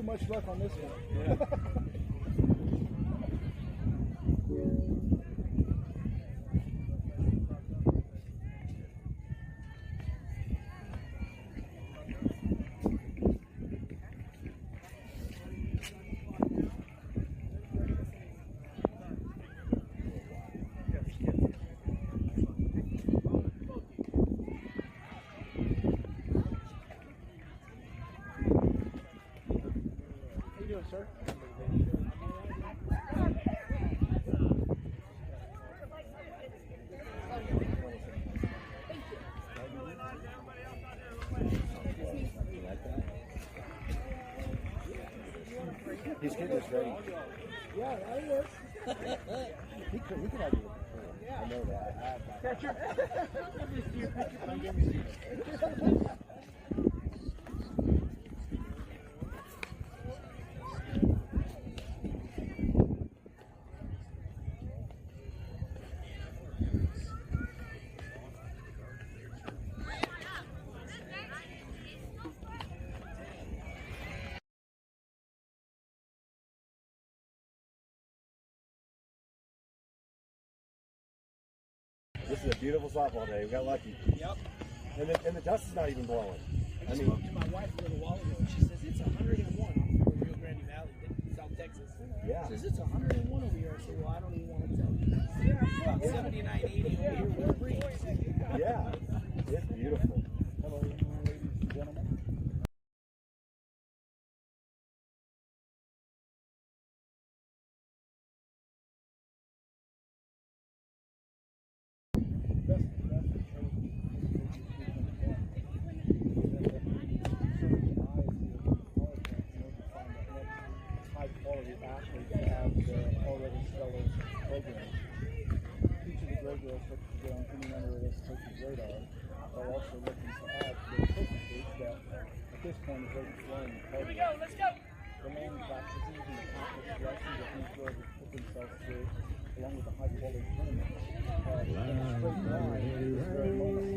much luck on this one. Sir. He's getting us ready. Yeah, I was. We could have you. Yeah. I know that. Catcher. This is a beautiful softball day. We got lucky. Yep. And the dust is not even blowing. I spoke to my wife a little while ago, and she says it's 101 on Rio Grande Valley, South Texas. Yeah. She says it's 101 over here. I said, well, I don't even want to tell you. Yeah, about 79, 80 over here with a breeze. Yeah. It's beautiful. Hello, ladies and gentlemen. Athletes have already stellar programs. Each of the Grey Girls looks to get on any member of this coach's radar. They're also looking to add to their coaching group that at this point is already flowing the program. Here we go, let's go! The learning practices and the countless lessons that these girls have put themselves through, along with the high quality tournament, in a straight line to this very moment.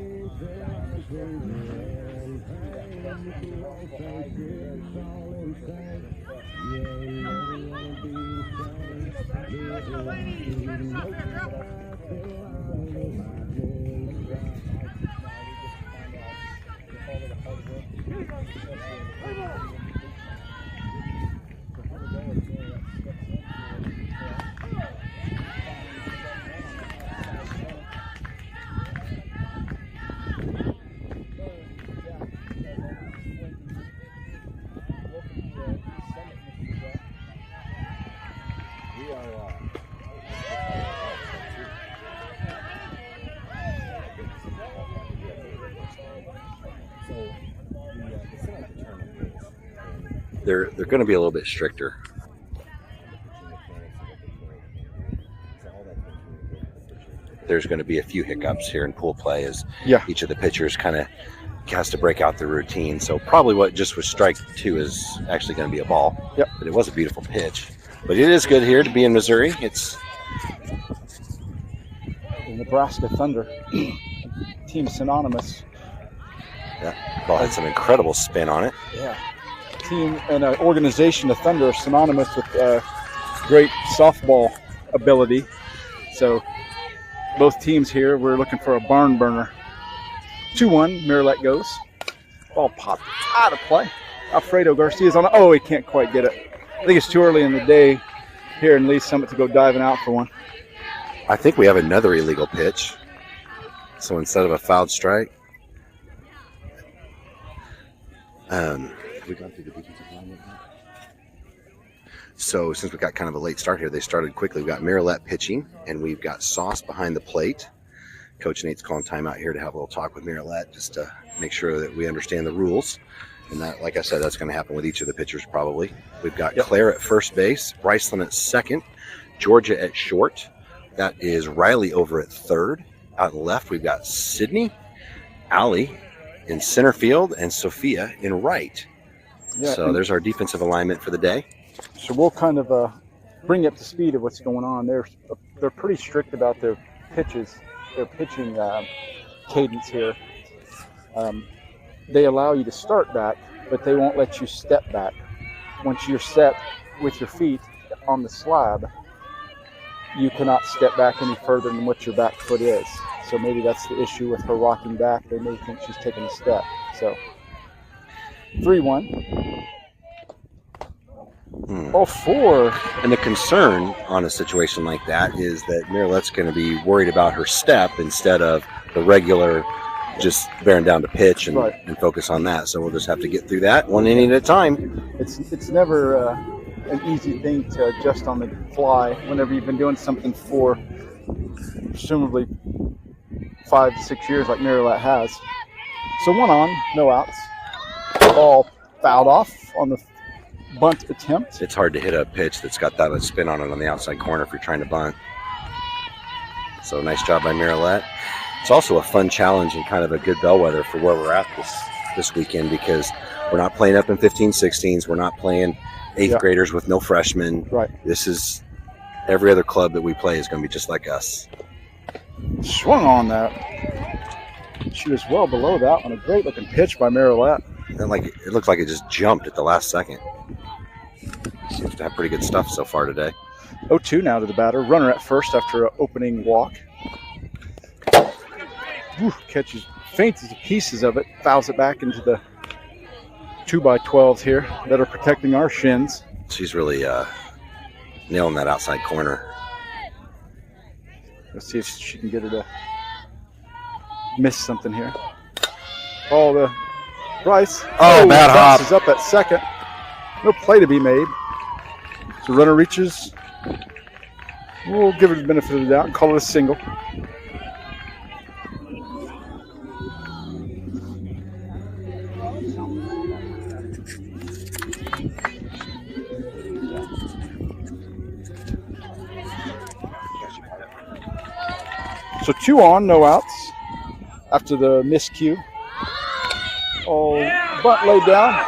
They're going to be a little bit stricter. There's going to be a few hiccups here in pool play as each of the pitchers kind of has to break out their routine. So probably what just was strike two is actually going to be a ball. Yep. But it was a beautiful pitch. But it is good here to be in Missouri. It's the Nebraska Thunder, team synonymous. Yeah, ball had some incredible spin on it. Yeah. Team and an organization, the Thunder, are synonymous with great softball ability. So both teams here, we're looking for a barn burner. 2-1, Miralette goes. Ball popped out of play. Alfredo Garcia's on it. Oh, he can't quite get it. I think it's too early in the day here in Lee Summit to go diving out for one. I think we have another illegal pitch. So instead of a fouled strike, we gone through the defensive line yet? So since we got kind of a late start here, they started quickly. We've got Miralette pitching, and we've got Sauce behind the plate. Coach Nate's calling timeout here to have a little talk with Miralette just to make sure that we understand the rules. And that, like I said, that's going to happen with each of the pitchers probably. We've got Claire at first base, Bryceland at second, Georgia at short. That is Riley over at third. Out left, we've got Sydney, Allie in center field, and Sophia in right. Yeah, so there's our defensive alignment for the day. So we'll kind of bring you up to speed of what's going on. They're pretty strict about their pitches, their pitching cadence here. They allow you to start back, but they won't let you step back. once you're set with your feet on the slab, you cannot step back any further than what your back foot is. So maybe that's the issue with her rocking back. They may think she's taking a step. So 3-1. Oh, 4. And the concern on a situation like that is that Mirelette's going to be worried about her step instead of the regular just bearing down to pitch and, Right. and focus on that. So we'll just have to get through that one inning at a time. It's never an easy thing to adjust on the fly whenever you've been doing something for presumably 5 to 6 years like Mirilette has. So 1 on, no outs. Ball fouled off on the bunt attempt. It's hard to hit a pitch that's got that much spin on it on the outside corner if you're trying to bunt. So nice job by Mirilette. It's also a fun challenge and kind of a good bellwether for where we're at this weekend, because we're not playing up in 15-16s. We're not playing 8th graders with no freshmen. Right. This is every other club that we play is going to be just like us. Swung on that. She was well below that on a great looking pitch by Mirilette. And it looks like it just jumped at the last second. Seems to have pretty good stuff so far today. 0-2 now to the batter. Runner at first after an opening walk. Catches, feints pieces of it, fouls it back into the 2x12s here that are protecting our shins. She's really nailing that outside corner. Let's see if she can get her to miss something here. Oh, the Bryce. Oh, bad hop. Bryce is up at second. No play to be made. So runner reaches. We'll give her the benefit of the doubt and call it a single. So 2 on, no outs after the miscue. Oh, bunt laid down.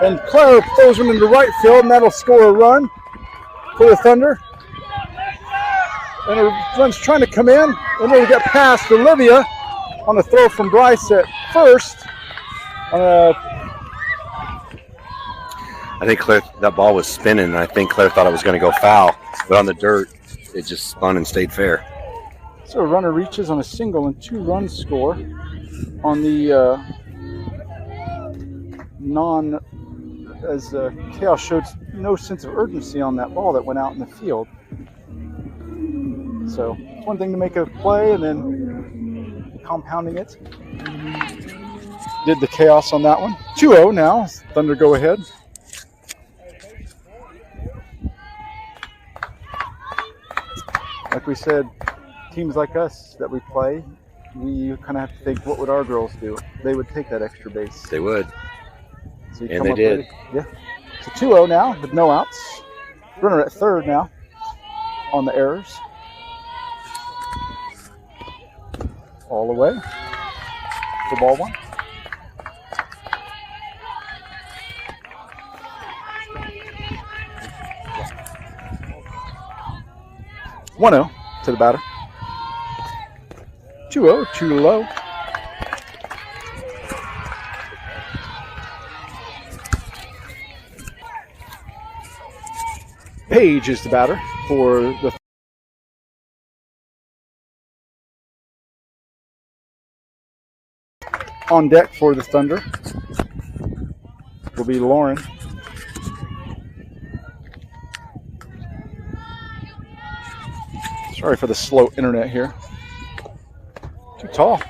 And Claire throws one into right field, and that'll score a run for the Thunder. And her run's trying to come in, and it'll get past Olivia on the throw from Bryce at first. I think Claire, that ball was spinning, and I think Claire thought it was going to go foul, but on the dirt, it just spun and stayed fair. So a runner reaches on a single and 2 runs score on the as Khaos showed no sense of urgency on that ball that went out in the field. So it's one thing to make a play and then compounding it. Did the Khaos on that one. 2-0 now. Thunder go ahead. Like we said, teams like us that we play, we kind of have to think, what would our girls do? They would take that extra base. They would. So you And come they up did. ready. Yeah. So 2-0 now with no outs. Runner at third now on the errors. All the way. For ball 1. One-0 to the batter. 2-0, too low. Page is the batter for the on deck for the Thunder will be Lauren. Sorry for the slow internet here. Too tall.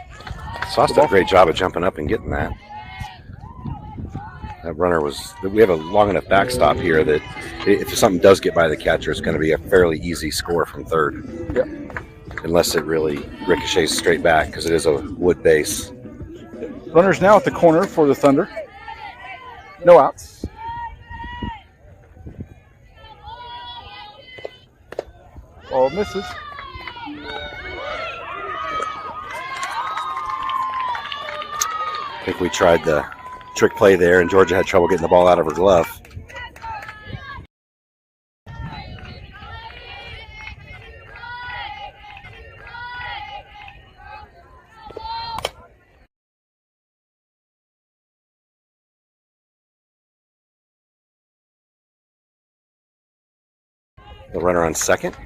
Sauce did a great job of jumping up and getting that. That runner was, we have a long enough backstop here that if something does get by the catcher, it's going to be a fairly easy score from third. Yep. Unless it really ricochets straight back, because it is a wood base. Runners now at the corner for the Thunder. No outs. Ball misses. I think we tried the trick play there, and Georgia had trouble getting the ball out of her glove. The runner on second.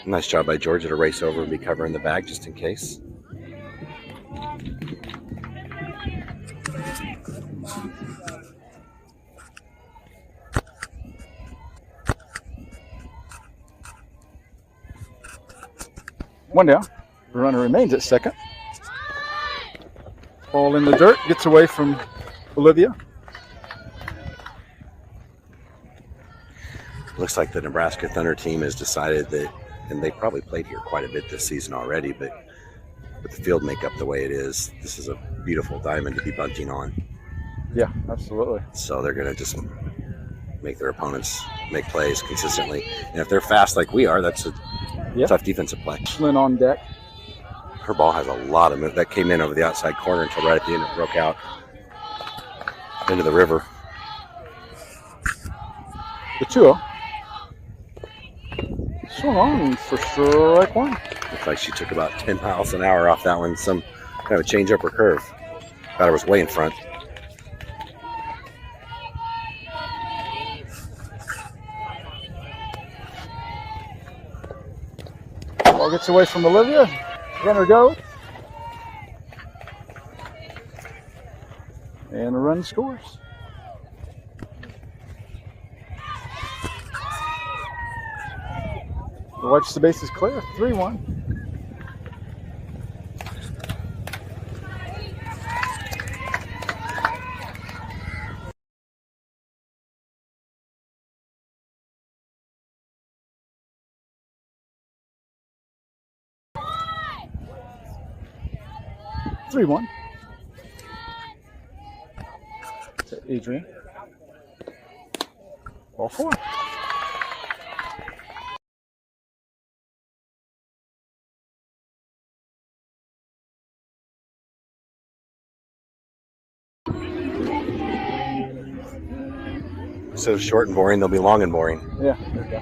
Nice job by Georgia to race over and be covering the bag just in case. One down. The runner remains at second. Ball in the dirt, gets away from Olivia. Looks like the Nebraska Thunder team has decided that, and they probably played here quite a bit this season already, but with the field makeup the way it is, this is a beautiful diamond to be bunting on. Yeah, absolutely. So they're going to just make their opponents make plays consistently. And if they're fast like we are, that's a tough defensive play. Flynn on deck. Her ball has a lot of movement. That came in over the outside corner until right at the end it broke out into the river. The 2-0. Swung on for strike one. Looks like she took about 10 miles an hour off that one. Some kind of a change up or curve. Batter was way in front. Ball gets away from Olivia. Runner goes. And the run scores. Wipes the bases clear. 3-1. To Adrian. Ball 4. So short and boring, they'll be long and boring. Yeah, there we go.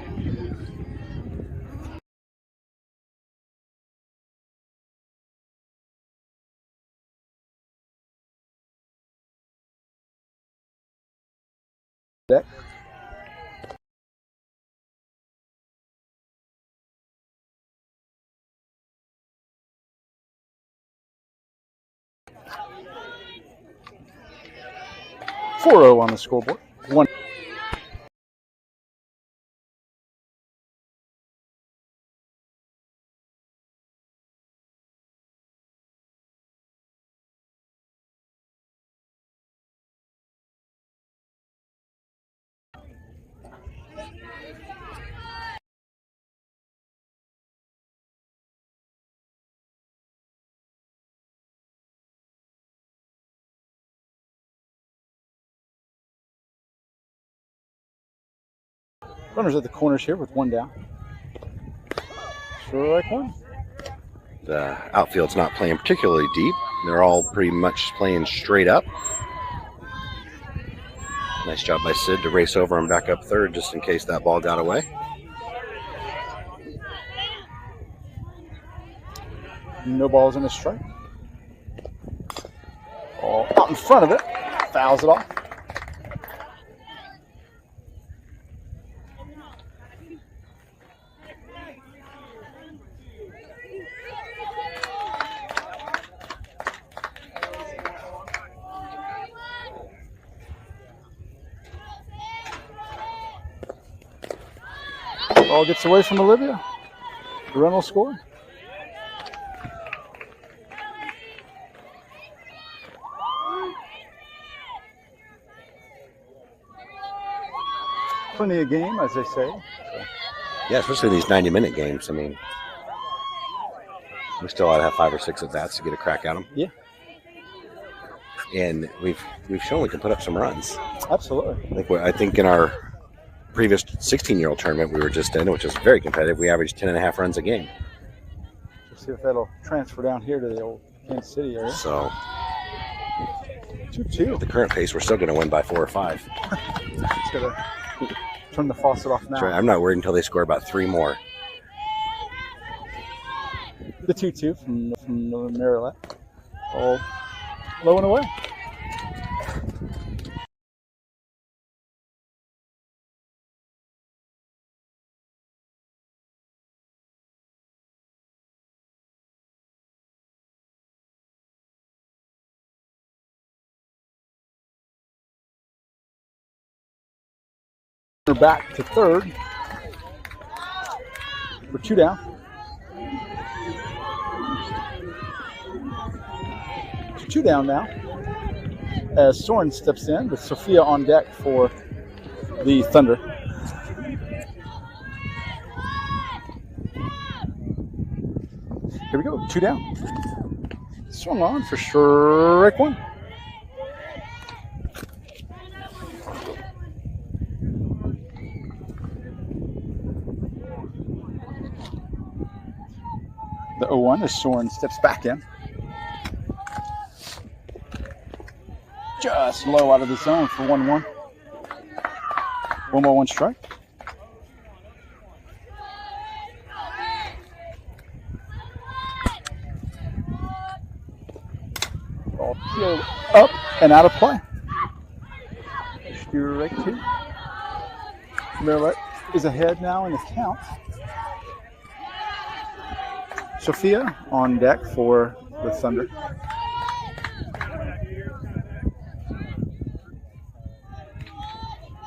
Deck. "4-0 on the scoreboard. 1. Runners at the corners here with 1 down. Strike 1. The outfield's not playing particularly deep. They're all pretty much playing straight up. Nice job by Sid to race over and back up third just in case that ball got away. No balls in a strike. Ball out in front of it. Fouls it off. Ball gets away from Olivia. The run will score. Plenty of game, as they say. So. Yeah, especially these 90-minute games. I mean, we still ought to have 5 or 6 at bats to get a crack at them. Yeah. And we've shown we can put up some runs. Absolutely. I think in our previous 16-year-old tournament we were just in, which was very competitive, we averaged 10.5 runs a game. Let's see if that'll transfer down here to the old Kansas City area. So 2-2. at the current pace, we're still going to win by 4 or 5. It's going to turn the faucet off now. That's right. I'm not worried until they score about 3 more. The 2-2 from Maryland. All low and away. We're back to third for 2 down. 2 down now as Soren steps in with Sophia on deck for the Thunder. Here we go, 2 down. Swung on for strike 1. The 0-1 as Soren steps back in. Just low out of the zone for 1-1. 1-1 strike. Ball peeled up and out of play. Strike 2. Merlette is ahead now in the count. Sophia on deck for the Thunder.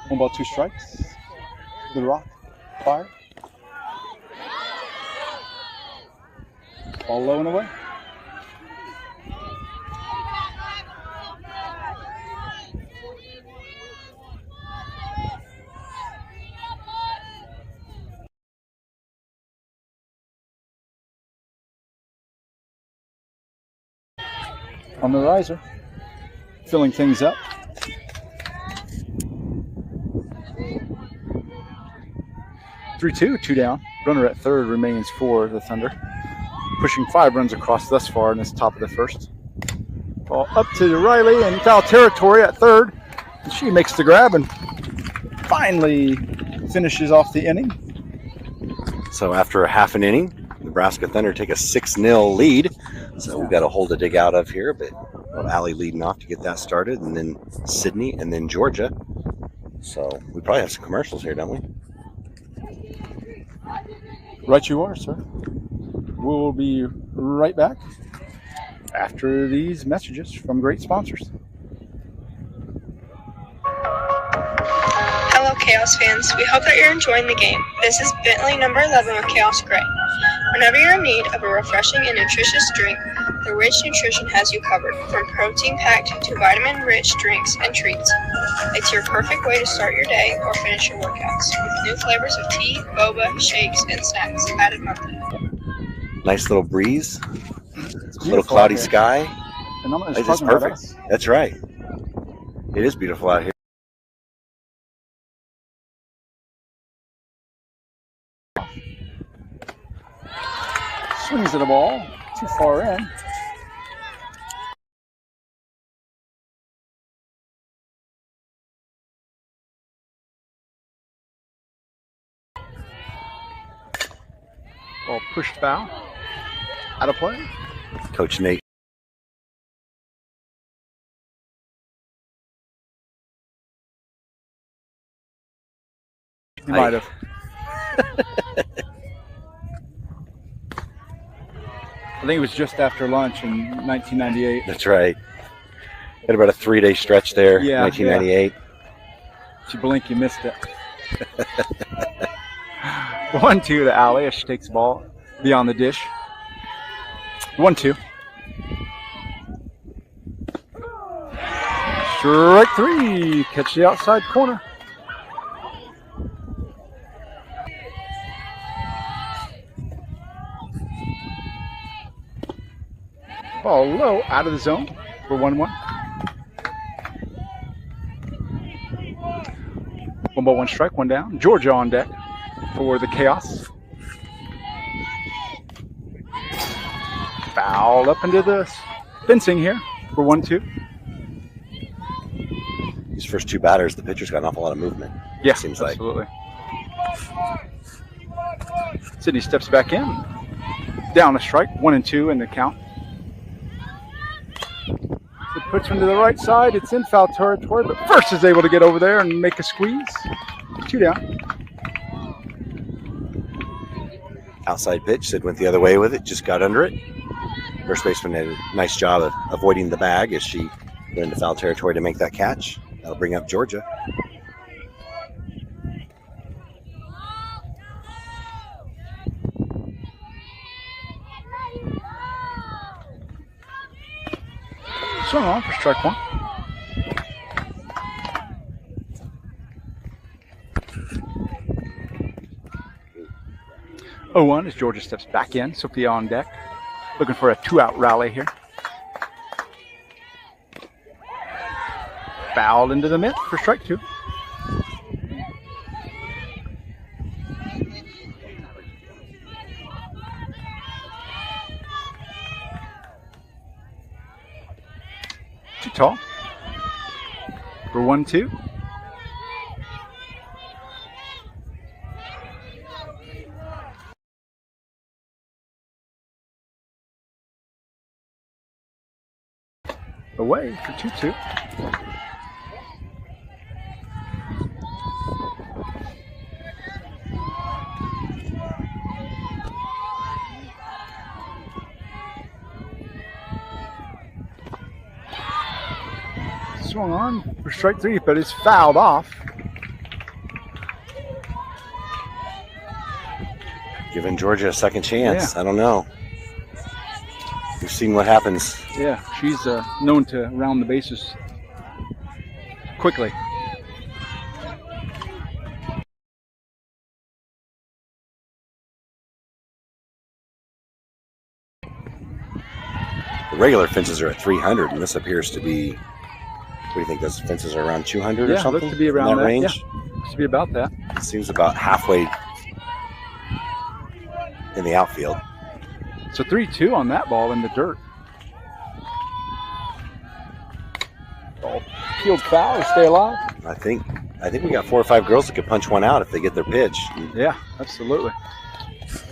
One ball, 2 strikes. The Rock, fire. Ball low and away. On the riser, filling things up. Three-two, 2 down. Runner at third remains for the Thunder. Pushing 5 runs across thus far in this top of the first. Ball up to Riley in foul territory at third. And she makes the grab and finally finishes off the inning. So after a half an inning, Nebraska Thunder take a 6-0 lead. So we've got a hole to dig out of here, but Allie leading off to get that started, and then Sydney, and then Georgia. So we probably have some commercials here, don't we? Right you are, sir. We'll be right back after these messages from great sponsors. Hello, Khaos fans. We hope that you're enjoying the game. This is Bentley number 11 with Khaos Grey. Whenever you're in need of a refreshing and nutritious drink, the Rich Nutrition has you covered, from protein-packed to vitamin-rich drinks and treats. It's your perfect way to start your day or finish your workouts, with new flavors of tea, boba, shakes, and snacks added monthly. Nice little breeze, a little cloudy sky. And I'm It's perfect. That's right. It is beautiful out here. Swings at the ball, too far in. Ball pushed foul, out of play. Coach Nate. He might have. I think it was just after lunch in 1998. That's right. Had about a 3-day stretch there, Yeah, 1998. If you blink, you missed it. 1-2 to Allie as she takes the ball beyond the dish. 1-2. Strike 3. Catch the outside corner. Ball low, out of the zone for 1-1. 1-1 strike, 1 down. Georgia on deck for the Khaos. Foul up into the fencing here for 1-2. These first 2 batters, the pitcher's got an awful lot of movement. Yeah, seems absolutely. Sydney steps back in. Down a strike, 1-2 in the count. It puts him to the right side. It's in foul territory, but first is able to get over there and make a squeeze. 2 down. Outside pitch. Sid went the other way with it, just got under it. First baseman did a nice job of avoiding the bag as she went into foul territory to make that catch. That'll bring up Georgia. Swung on for strike one. 0-1 as Georgia steps back in. Sophia on deck. Looking for a 2-out rally here. Fouled into the mitt for strike two. Too tall. For 1-2. Away for 2-2. Swung on for strike three, but it's fouled off. Giving Georgia a second chance. Yeah. I don't know. We've seen what happens. Yeah, she's known to round the bases quickly. The regular fences are at 300, and this appears to be. What do you think? Those fences are around 200 or Yeah, something? looks to be around in that that range. Yeah. Looks to be about that. It seems about halfway in the outfield. So 3-2 on that ball in the dirt. Ball peeled foul to stay alive. I think we got 4 or 5 girls that could punch one out if they get their pitch. Yeah, absolutely.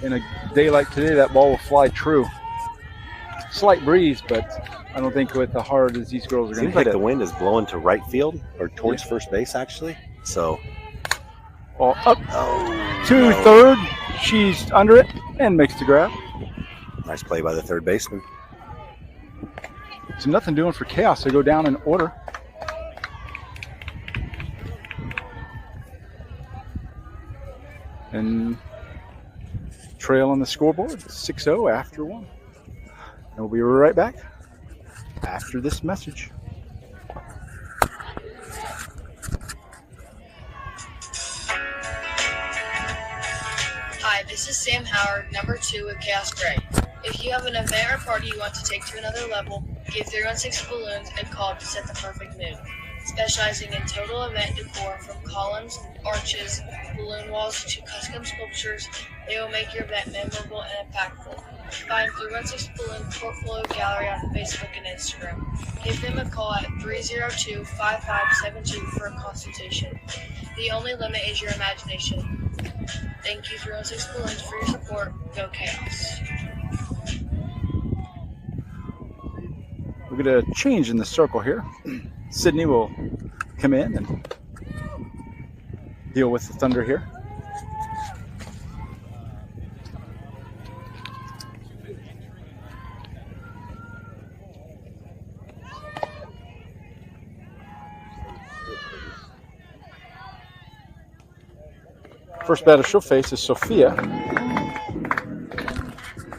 In a day like today, that ball will fly true. Slight breeze, but I don't think with the hard as these girls are going to Seems hit like it. the wind is blowing to right field or towards first base, actually. So Ball up to no. third. She's under it and makes the grab. Nice play by the third baseman. So nothing doing for Khaos. They go down in order. And trail on the scoreboard, 6-0 after one. And we'll be right back after this message. Hi, this is Sam Howard, number 2 with Khaos Grey. If you have an event or party you want to take to another level, give 316 Balloons a call to set the perfect mood. Specializing in total event decor from columns, arches, balloon walls to custom sculptures, they will make your event memorable and impactful. Find 316 Balloon Portfolio Gallery on Facebook and Instagram. Give them a call at 302-5572 for a consultation. The only limit is your imagination. Thank you, 316 Balloons, for your support. Go Khaos. We're going to change in the circle here. Sydney will come in and deal with the Thunder here. First batter she'll face is Sophia,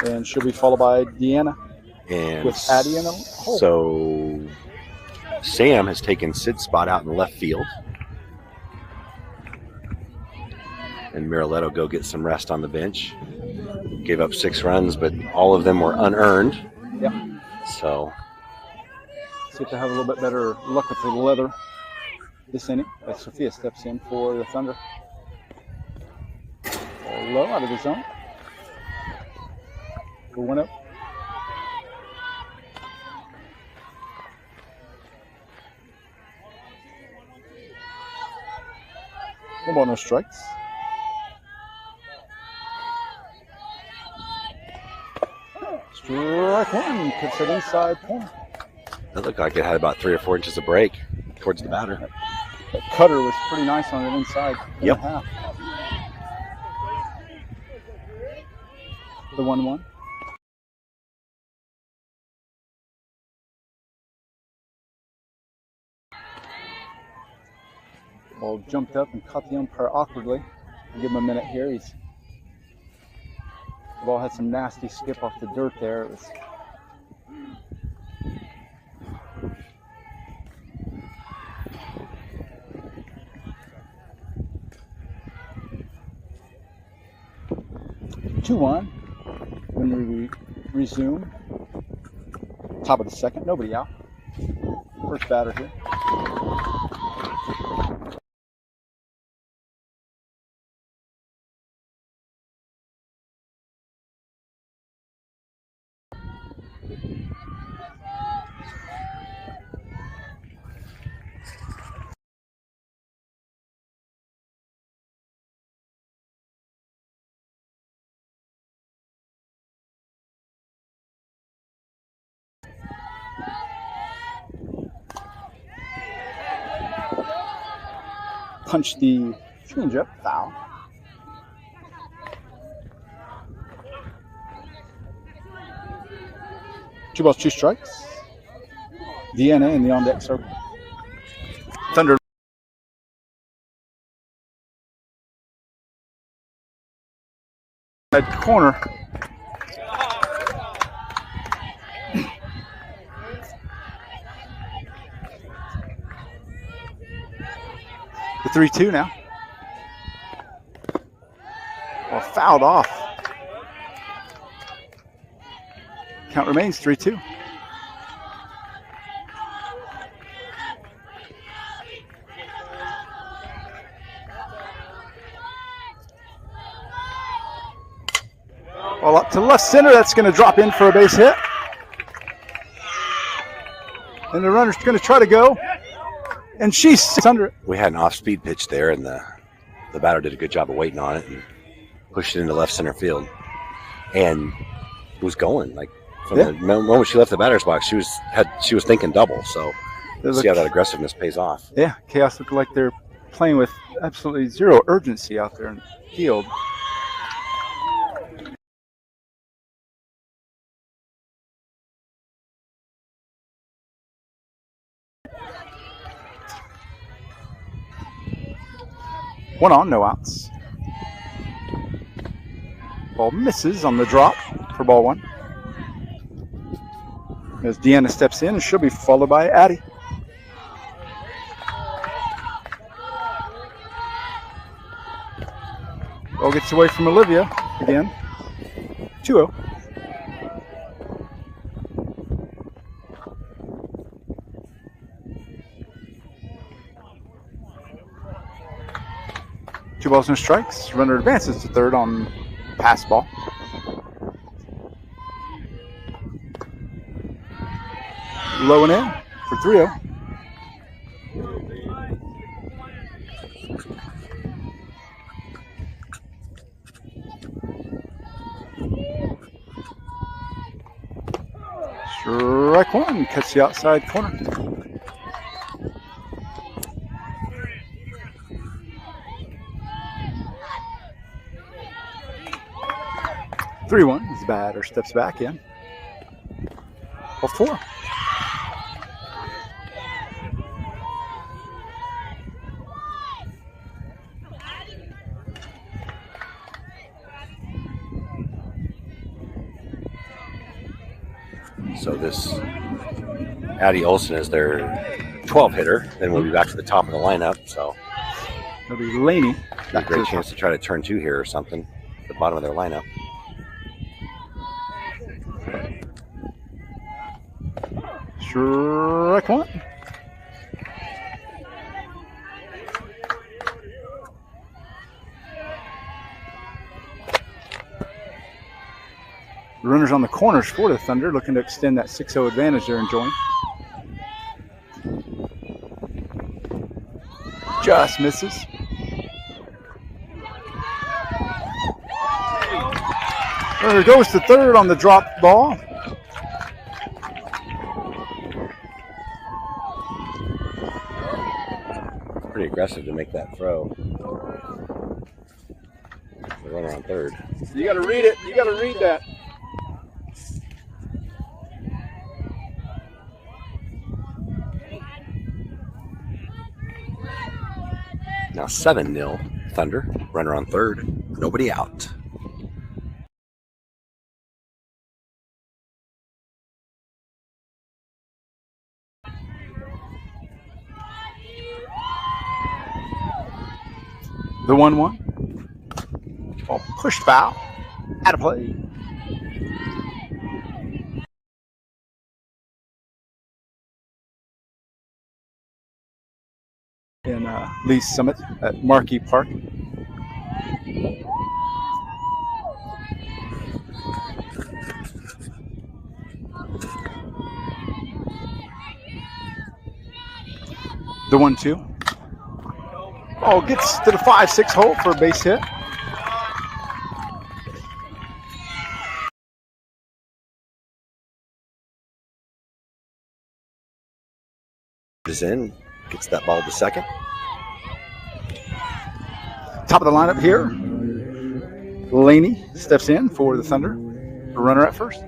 and she'll be followed by Deanna And with Addie in the hole. so Sam has taken Sid's spot out in the left field. And Miralette will go get some rest on the bench. Gave up 6 runs, but all of them were unearned. Yep. So See if they have a little bit better luck with the leather this inning as Sophia steps in for the Thunder. Ball low out of the zone. For 1-0. One ball, no strikes. Strike one, puts it inside corner. that looked like it had about 3 or 4 inches of break towards the batter. That cutter was pretty nice on the inside. Yep. Half. The 1-1. Ball jumped up and caught the umpire awkwardly. I'll give him a minute here. The ball had some nasty skip off the dirt there. It was 2-1. When we resume, top of the second, nobody out. First batter here. Punch the changeup, foul. Two balls, 2 strikes. DNA in the on-deck circle. Thunder. Corner. The 3-2 now. Well, fouled off. Count remains 3-2. Well, up to left center, that's going to drop in for a base hit. And the runner's going to try to go. And she's under it. We had an off-speed pitch there, and the batter did a good job of waiting on it and pushed it into left center field. And it was going like from the moment she left the batter's box. She was thinking double. So see how that aggressiveness pays off. Yeah, Khaos looked like they're playing with absolutely zero urgency out there in the field. One on, no outs. Ball misses on the drop for ball 1. As Deanna steps in, and she'll be followed by Addie. Ball gets away from Olivia again. 2-0. Two balls, no strikes. Runner advances to third on pass ball. Low and in for 3-0. Strike 1, cuts the outside corner. 3-1 as the batter steps back in. Ball 4. So this Addie Olson is their 12 hitter. Then we'll be back to the top of the lineup. So it'll be Laney. A great chance to try to turn 2 here or something at the bottom of their lineup. Strike 1. The runners on the corners for the Thunder, looking to extend that 6-0 advantage they're enjoying. Just misses. Runner goes to third on the drop ball. Pretty aggressive to make that throw. The runner on third. You got to read it. You got to read that. Now 7-0 Thunder. Runner on third. Nobody out. The 1-1. Ball pushed foul. Out of play. In Lee's Summit at Markey Park. The 1-2. Oh, gets to the 5-6 hole for a base hit. Is in, gets that ball to second. Top of the lineup here. Laney steps in for the Thunder. The runner at first.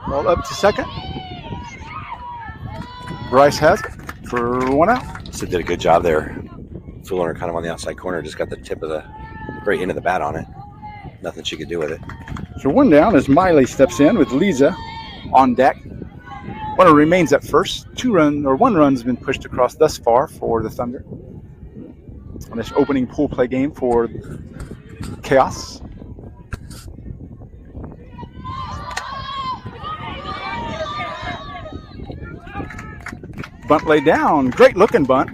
Ball up to second. Bryce has it for 1 out. Sid did a good job there. Fooling her kind of on the outside corner. Just got the tip of the very end of the bat on it. Nothing she could do with it. So 1 down as Miley steps in with Lisa on deck. Runner remains at first. 1 run's been pushed across thus far for the Thunder on this opening pool play game for Khaos. Bunt laid down. Great looking bunt.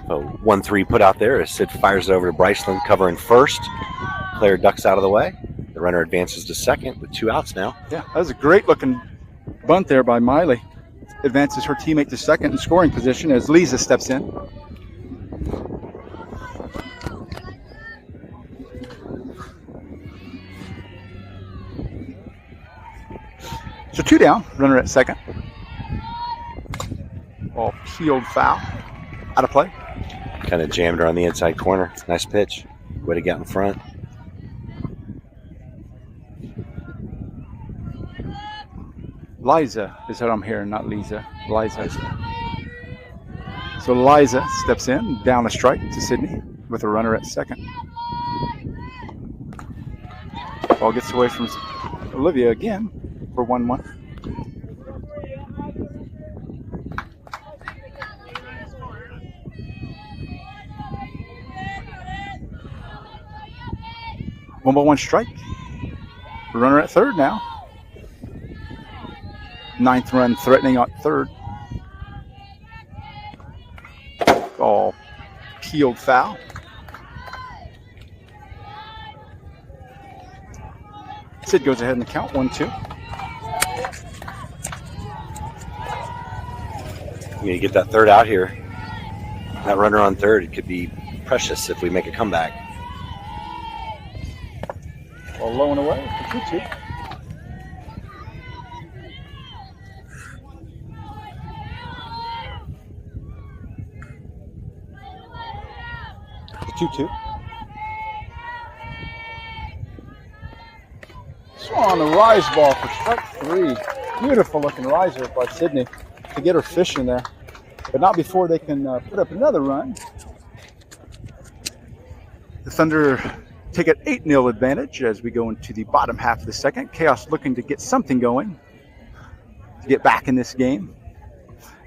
So 1-3 put out there as Sid fires it over to Bryceland, covering first. Player ducks out of the way. The runner advances to second with 2 outs now. Yeah, that was a great looking bunt there by Miley. Advances her teammate to second in scoring position as Lisa steps in. So 2 down, runner at second. Ball peeled foul. Out of play. Kind of jammed her on the inside corner. Nice pitch. Way to get in front. Liza is what I'm hearing, not Lisa. Liza. So Liza steps in, down a strike to Sydney with a runner at second. Ball gets away from Olivia again for 1-1. One ball, 1 strike. Runner at third now. 9th run threatening at third. Ball peeled foul. Sid goes ahead and count 1-2. You need to get that third out here. That runner on third, it could be precious if we make a comeback. Ball low and away for 2-2. The 2-2. Swung on the rise ball for strike 3. Beautiful looking riser by Sydney to get her fish in there, but not before they can put up another run. The Thunder take an 8-0 advantage as we go into the bottom half of the second. Khaos looking to get something going to get back in this game.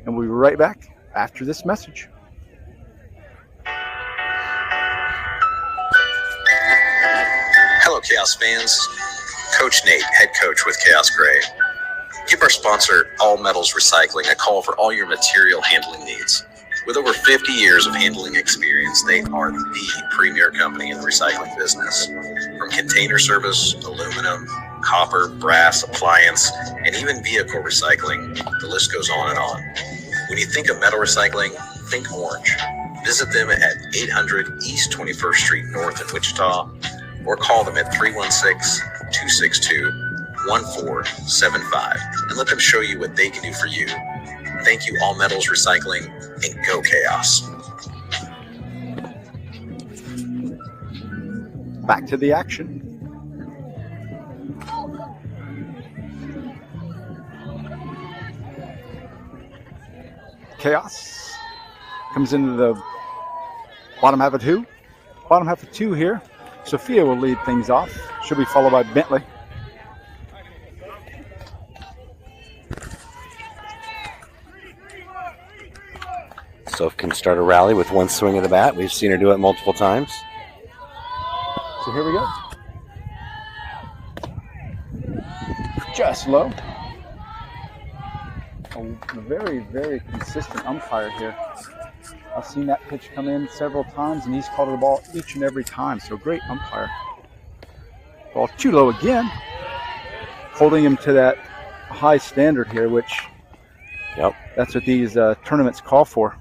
And we'll be right back after this message. Hello, Khaos fans. Coach Nate, head coach with Khaos Grey. Give our sponsor, All Metals Recycling, a call for all your material handling needs. With over 50 years of handling experience, they are the premier company in the recycling business. From container service, aluminum, copper, brass, appliance, and even vehicle recycling, the list goes on and on. When you think of metal recycling, think Orange. Visit them at 800 East 21st Street North in Wichita, or call them at 316-262-1475 and let them show you what they can do for you. Thank you, All Metals Recycling, and go Khaos. Back to the action. Khaos comes into the bottom half of 2. Bottom half of 2 here. Sophia will lead things off. She'll be followed by Bentley. Soph can start a rally with one swing of the bat. We've seen her do it multiple times. So here we go. Just low. A very, very consistent umpire here. I've seen that pitch come in several times, and he's called the ball each and every time. So great umpire. Ball too low again. Holding him to that high standard here, which that's what these tournaments call for.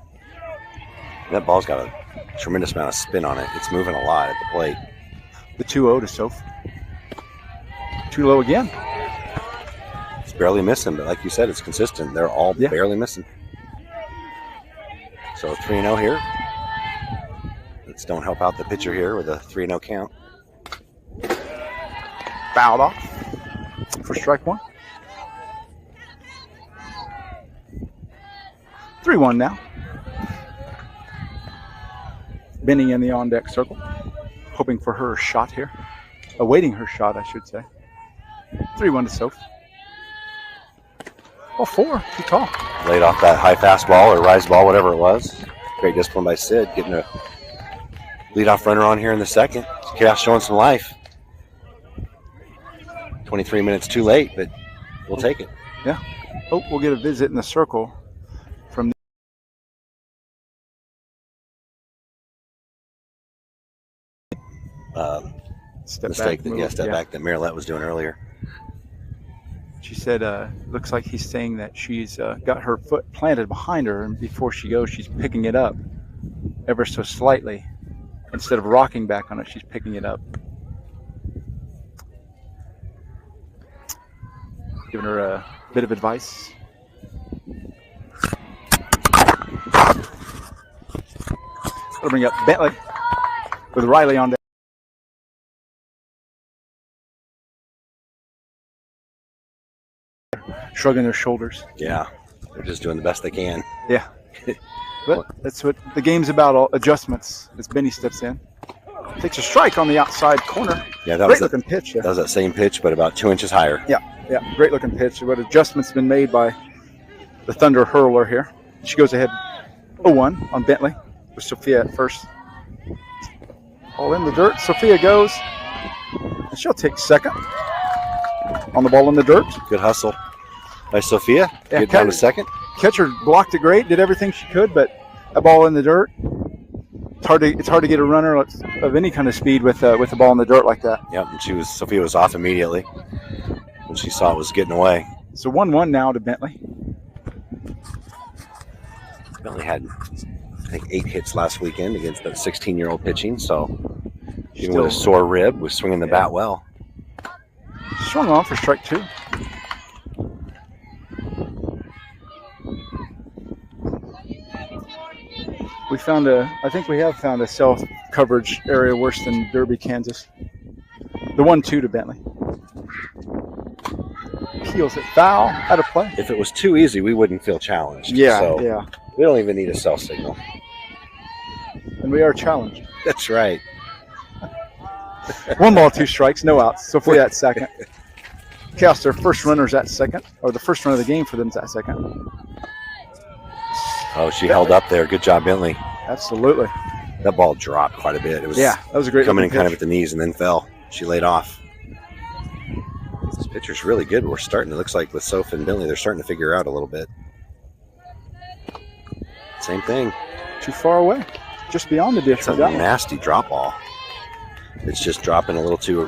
That ball's got a tremendous amount of spin on it. It's moving a lot at the plate. The 2-0 to Soph. Too low again. It's barely missing, but like you said, it's consistent. They're all barely missing. So 3-0 here. Let's don't help out the pitcher here with a 3-0 count. Fouled off for strike one. 3-1 now. Benny in the on-deck circle, hoping for her shot here. Awaiting her shot, I should say. 3-1 to Soph. Oh, 4. Too tall. Laid off that high fastball or rise ball, whatever it was. Great discipline by Sid, getting a leadoff runner on here in the second. Chaos showing some life. 23 minutes too late, but we'll take it. Yeah. Oh, we'll get a visit in the circle from step back that Marilette was doing earlier. She said, looks like he's saying that she's got her foot planted behind her, and before she goes, she's picking it up ever so slightly. Instead of rocking back on it, she's picking it up. Giving her a bit of advice. I'll bring up Bentley with Riley on deck. Shrugging their shoulders. Yeah, they're just doing the best they can. Yeah. But that's what the game's about, all adjustments, as Benny steps in. Takes a strike on the outside corner. Yeah, that great looking pitch. That was that same pitch, but about 2 inches higher. Yeah, great looking pitch. What adjustments been made by the Thunder hurler here. She goes ahead 0-1 on Bentley with Sophia at first. All in the dirt. Sophia goes, and she'll take second on the ball in the dirt. Good hustle by Sophia. Yeah, get down to second. Catcher blocked it great, did everything she could, but a ball in the dirt. It's hard to get a runner of any kind of speed with the ball in the dirt like that. Yep, and Sophia was off immediately when she saw it was getting away. So 1-1 now to Bentley. Bentley had, I think, 8 hits last weekend against that 16-year-old pitching, so even with a sore rib, was swinging the bat well. Swung on for strike 2. I think we have found a self-coverage area worse than Derby, Kansas. The 1-2 to Bentley. Peels it foul, out of play. If it was too easy, we wouldn't feel challenged. Yeah. We don't even need a cell signal. And we are challenged. That's right. 1 ball, 2 strikes, no outs. Sophia at second. Chaos, their first runner's at second, or the first run of the game for them is at second. Oh, she held up there. Good job, Bentley. Absolutely. That ball dropped quite a bit. It was that was a great coming in pitch. kind of at the knees and then fell. She laid off. This pitcher's really good. We're starting. It looks like with Soph and Bentley, they're starting to figure out a little bit. Same thing. Too far away. Just beyond the dish. It's a nasty drop ball. It's just dropping a little too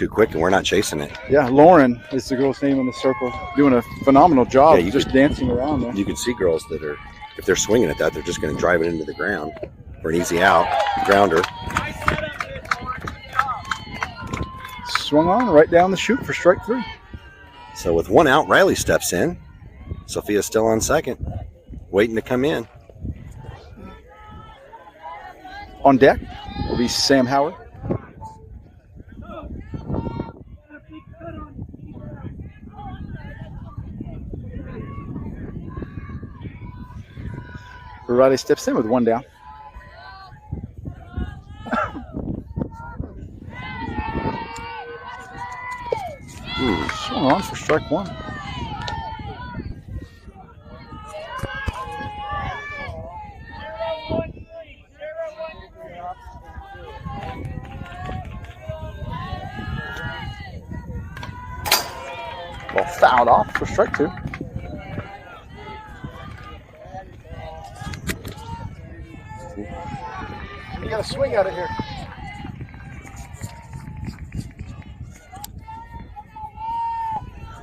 quick, and we're not chasing it. Yeah, Lauren is the girl's name in the circle, doing a phenomenal job just dancing around there. You can see girls that are, if they're swinging at that, they're just going to drive it into the ground for an easy out, grounder. Swung on right down the chute for strike 3. So with 1 out, Riley steps in. Sophia's still on second, waiting to come in. On deck will be Sam Howard. Riley steps in with 1 down. Swung on for strike 1. Ball fouled off for strike 2. You got to swing at it here.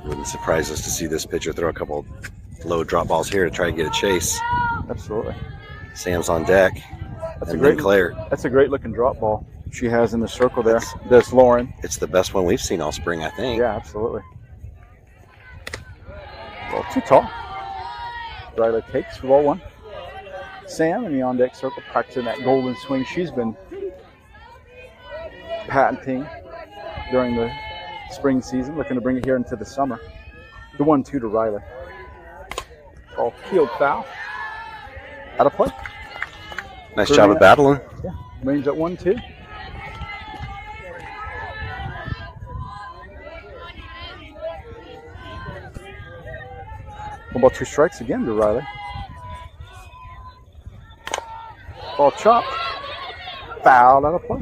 Wouldn't surprise us to see this pitcher throw a couple low drop balls here to try to get a chase. Absolutely. Sam's on deck. That's and a great then Claire. That's a great looking drop ball she has in the circle there. That's Lauren. It's the best one we've seen all spring, I think. Yeah, absolutely. Ball too tall. Riley takes for ball 1. Sam in the on deck circle practicing that golden swing she's been patenting during the spring season, looking to bring it here into the summer. The 1-2 to Riley. Ball field foul. Out of play. Nice job of battling. Yeah, range at 1-2. One ball, 2 strikes again to Riley. Ball chopped. Foul out of play.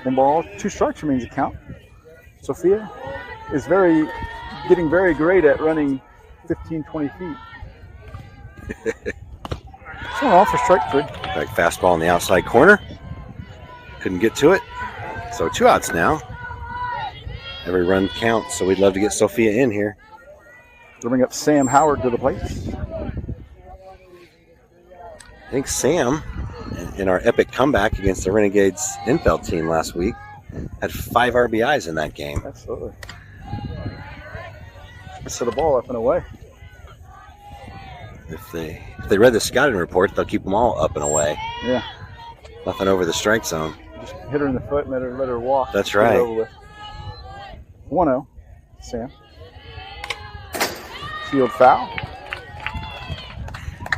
One ball, 2 strikes remains the count. Sophia is getting very great at running 15, 20 feet. So off for strike 3. Like fastball in the outside corner. Couldn't get to it. So 2 outs now. Every run counts, so we'd love to get Sophia in here. They'll bring up Sam Howard to the plate. I think Sam, in our epic comeback against the Renegades infield team last week, had 5 RBIs in that game. Absolutely. So the ball up and away. If they read the scouting report, they'll keep them all up and away. Yeah. Nothing over the strike zone. Just hit her in the foot and let her walk. That's right. 1-0. Sam. Field foul.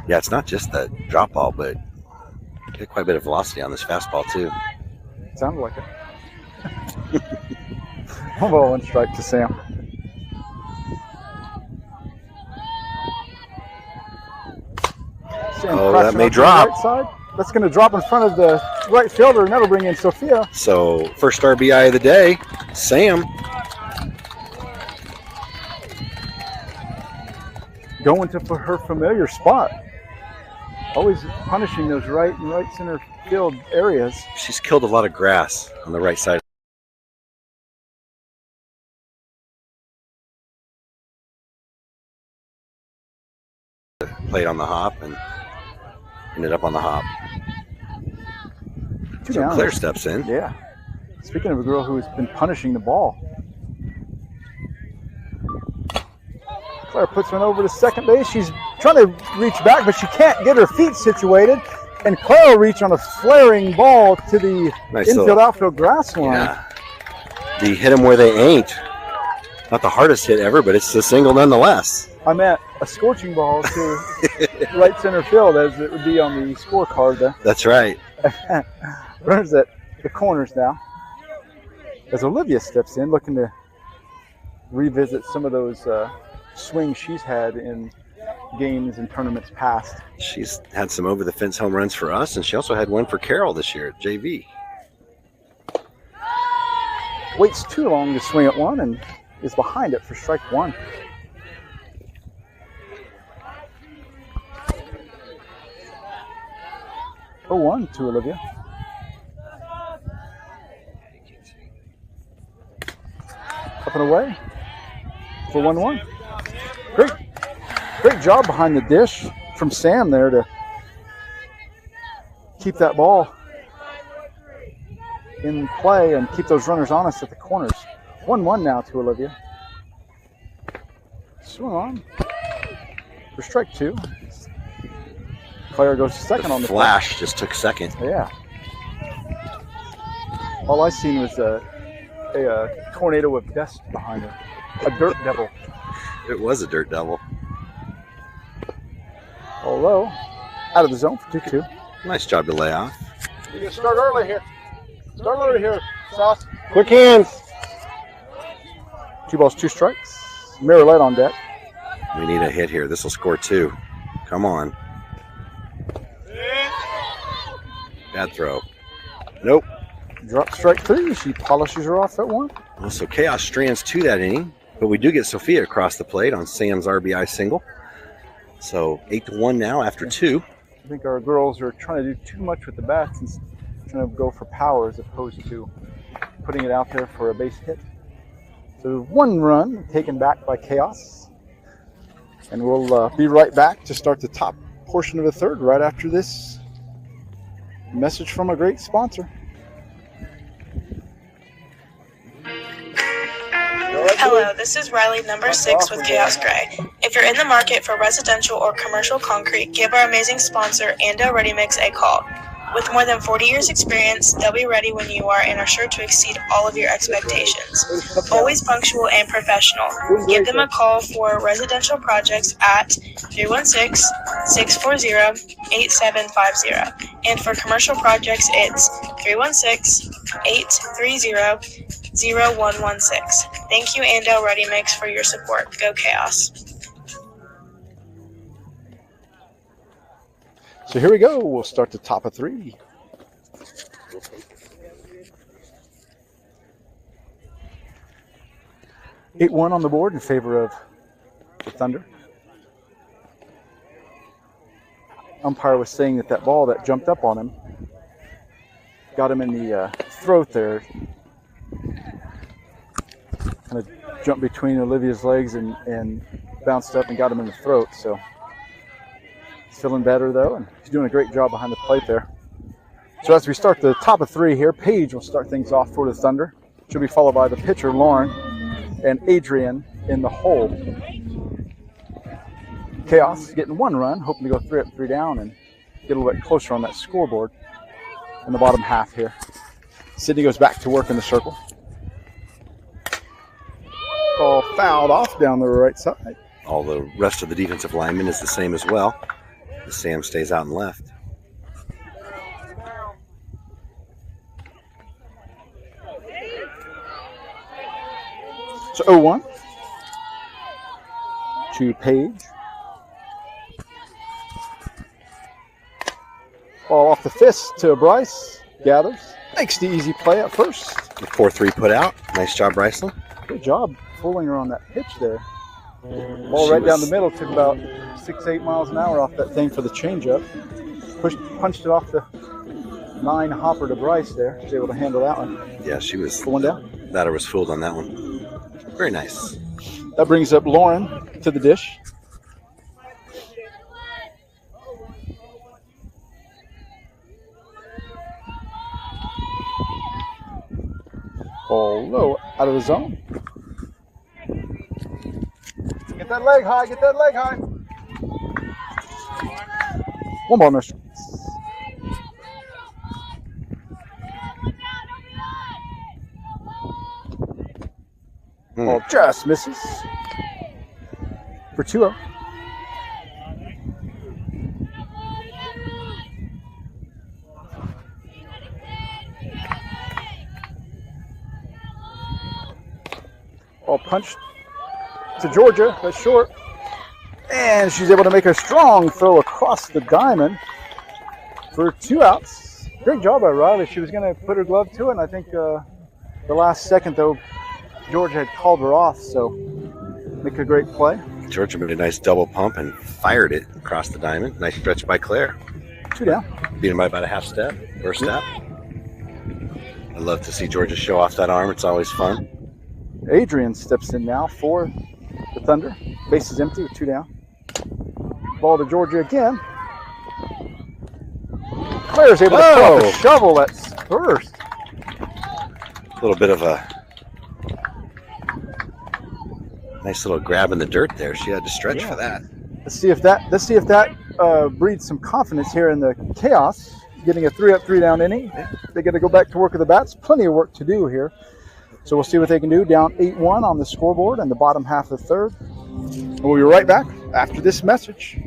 Yeah, it's not just the drop ball, but get quite a bit of velocity on this fastball too. Sounded like it. 1 ball, 1 strike to Sam. Sam that may up to the drop. Right side. That's going to drop in front of the right fielder, and that'll bring in Sophia. So first RBI of the day, Sam. Going to her familiar spot. Always punishing those right and right center field areas. She's killed a lot of grass on the right side. Played on the hop and ended up on the hop. So Claire steps in. Yeah. Speaking of a girl who has been punishing the ball. Claire puts one over to second base. She's trying to reach back, but she can't get her feet situated. And Claire will reach on a flaring ball to the infield outfield grass line. Yeah. The hit them where they ain't. Not the hardest hit ever, but it's a single nonetheless. I meant a scorching ball to right center field, as it would be on the scorecard there. That's right. Runners at the corners now. As Olivia steps in, looking to revisit some of those swings she's had in games and tournaments past. She's had some over-the-fence home runs for us, and she also had one for Carol this year at JV. Waits too long to swing at one and is behind it for strike 1. Oh, 1 to Olivia. Up and away for 1-1. Great job behind the dish from Sam there to keep that ball in play and keep those runners honest at the corners. 1-1 now to Olivia. Swing on for strike 2. Claire goes second on the flash. play. Just took second. Yeah. All I seen was a tornado of dust behind her. A dirt devil. It was a dirt devil. Although, out of the zone for 2-2. Nice job to lay off. You can start early here. Start early here, Sauce. Quick hands. 2 balls, 2 strikes. Mirrorlet on deck. We need a hit here. This will score 2. Come on. Bad throw. Nope. Drop strike 3. She polishes her off at 1. Well, so Chaos strands to that inning, but we do get Sophia across the plate on Sam's RBI single. So 8-1 now after 2. I think our girls are trying to do too much with the bats and trying to go for power as opposed to putting it out there for a base hit. So 1 run taken back by Chaos. And we'll be right back to start the top portion of the third right after this message from a great sponsor. Hello, this is Riley, number 6 with Khaos Grey. If you're in the market for residential or commercial concrete, give our amazing sponsor, Ando Ready Mix, a call. With more than 40 years experience, they'll be ready when you are and are sure to exceed all of your expectations. Always punctual and professional. Give them a call for residential projects at 316-640-8750. And for commercial projects, it's 316-830-0116. Thank you, Ando Ready Mix, for your support. Go Chaos. So here we go. We'll start the top of 3. (8-1) on the board in favor of the Thunder. Umpire was saying that ball that jumped up on him got him in the throat there. Kind of jumped between Olivia's legs and bounced up and got him in the throat. So he's feeling better though, and he's doing a great job behind the plate there. So as we start the top of 3 here, Paige will start things off for the Thunder. She'll be followed by the pitcher, Lauren, and Adrian in the hole. Chaos getting 1 run, hoping to go 3 up, 3 down, and get a little bit closer on that scoreboard in the bottom half here. Sydney goes back to work in the circle. Ball fouled off down the right side. All the rest of the defensive linemen is the same as well. Sam stays out and left. So 0-1 to Paige. Ball off the fist to Bryce. Gathers. Makes the easy play at first. The 4-3 put out. Nice job, Bryceland. Good job fooling her on that pitch there. Ball right down the middle. Took about 6-8 miles an hour off that thing for the changeup. Punched it off the 9 hopper to Bryce there. She was able to handle that one. Yeah, she was. Put one down. That I was fooled on that one. Very nice. That brings up Lauren to the dish. Ball low out of the zone. Get that leg high, get that leg high. 1 ball, no strikes. Ball just misses for 2-0. Ball punched to Georgia. That's short. And she's able to make a strong throw across the diamond for 2 outs. Great job by Riley. She was going to put her glove to it, and I think the last second, though, Georgia had called her off, so make a great play. Georgia made a nice double pump and fired it across the diamond. Nice stretch by Claire. 2 down. Beat him by about a half step or step. I love to see Georgia show off that arm. It's always fun. Adrian steps in now for the Thunder. Base is empty with 2 down. Ball to Georgia again. Claire's able to put up a shovel at first. A little bit of a nice little grab in the dirt there. She had to stretch for that. Let's see if that breeds some confidence here in the Chaos. Getting a 3 up, 3 down inning. They got to go back to work with the bats. Plenty of work to do here. So we'll see what they can do. Down 8-1 on the scoreboard in the bottom half of the third. We'll be right back after this message.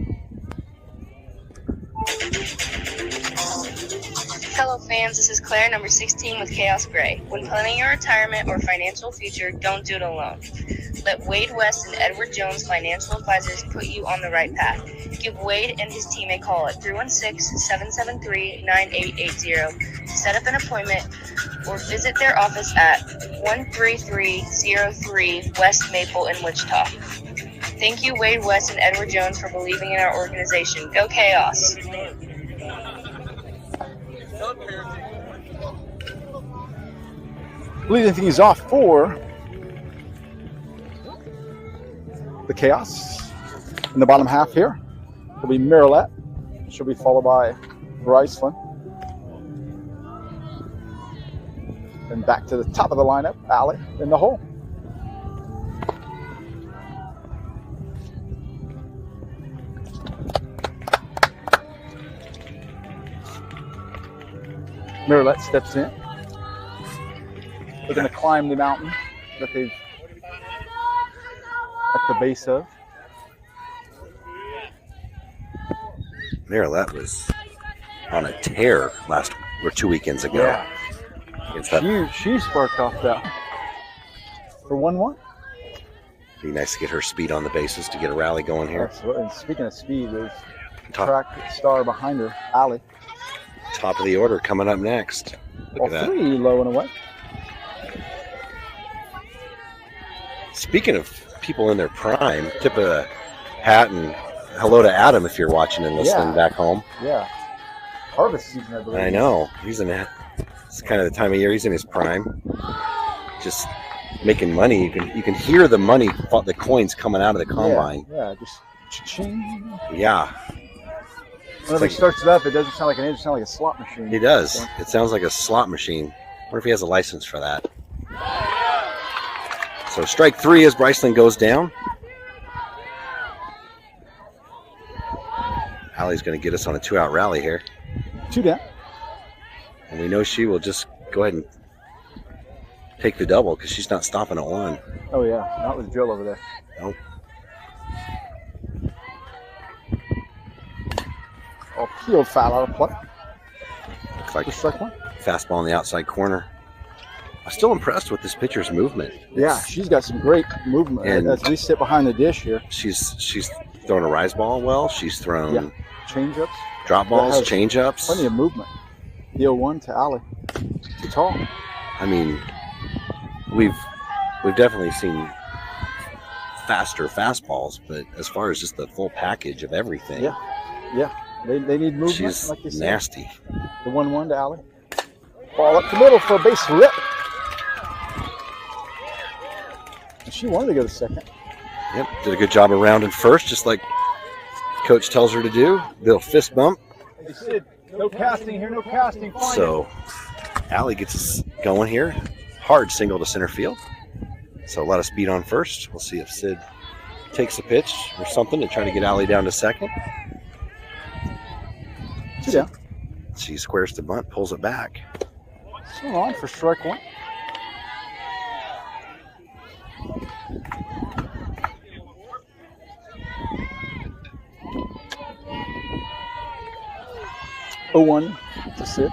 Hello fans, this is Claire, number 16 with Khaos Grey. When planning your retirement or financial future, don't do it alone. Let Wade West and Edward Jones financial advisors put you on the right path. Give Wade and his team a call at 316-773-9880 to set up an appointment or visit their office at 13303 West Maple in Wichita. Thank you, Wade West and Edward Jones, for believing in our organization. Go Chaos! Leading things off for the Chaos in the bottom half here will be Marilette. She'll be followed by Bryceland. And back to the top of the lineup, Allie in the hole. Marilette steps in. They're going to climb the mountain that they've at the base of. Marilette was on a tear 2 weekends ago. Yeah. She sparked off that for 1-1. Be nice to get her speed on the bases to get a rally going here. Absolutely. And speaking of speed, there's track star behind her, Allie. Top of the order coming up next. Look at that. 3 low and away. Speaking of people in their prime, tip of the hat and hello to Adam if you're watching and listening back home. Yeah. Harvest season, I believe. I know. It's kind of the time of year he's in his prime. Just making money. You can hear the money, the coins coming out of the combine. Yeah, just cha-ching. Yeah. Whenever he starts it up, it doesn't sound like an engine, it sounds like a slot machine. It does. It sounds like a slot machine. I wonder if he has a license for that. So strike 3 as Bryceland goes down. Allie's going to get us on a 2-out rally here. 2 down. And we know she will just go ahead and take the double because she's not stopping at 1. Oh, yeah. Not with Jill over there. Nope. Oh, peeled foul out of play. Looks like strike 1. Fastball in the outside corner. I'm still impressed with this pitcher's movement. Yeah, she's got some great movement. And as we sit behind the dish here. She's thrown a rise ball well. She's thrown change-ups, drop balls, change-ups. Plenty of movement. The 0-1 to Allie. Too tall. I mean, we've definitely seen faster fastballs, but as far as just the full package of everything. Yeah. They need movement. She's like you said. nasty. The 1-1 to Allie. Ball up the middle for a base rip. And she wanted to go to second. Yep, did a good job around and first, just like coach tells her to do. Little fist bump. They said, no casting here, no casting. So Allie gets us going here. Hard single to center field. So a lot of speed on first. We'll see if Sid takes a pitch or something to try to get Allie down to second. 2 down. She squares the bunt, pulls it back. Still on for strike 1. Oh, 1 to Sid.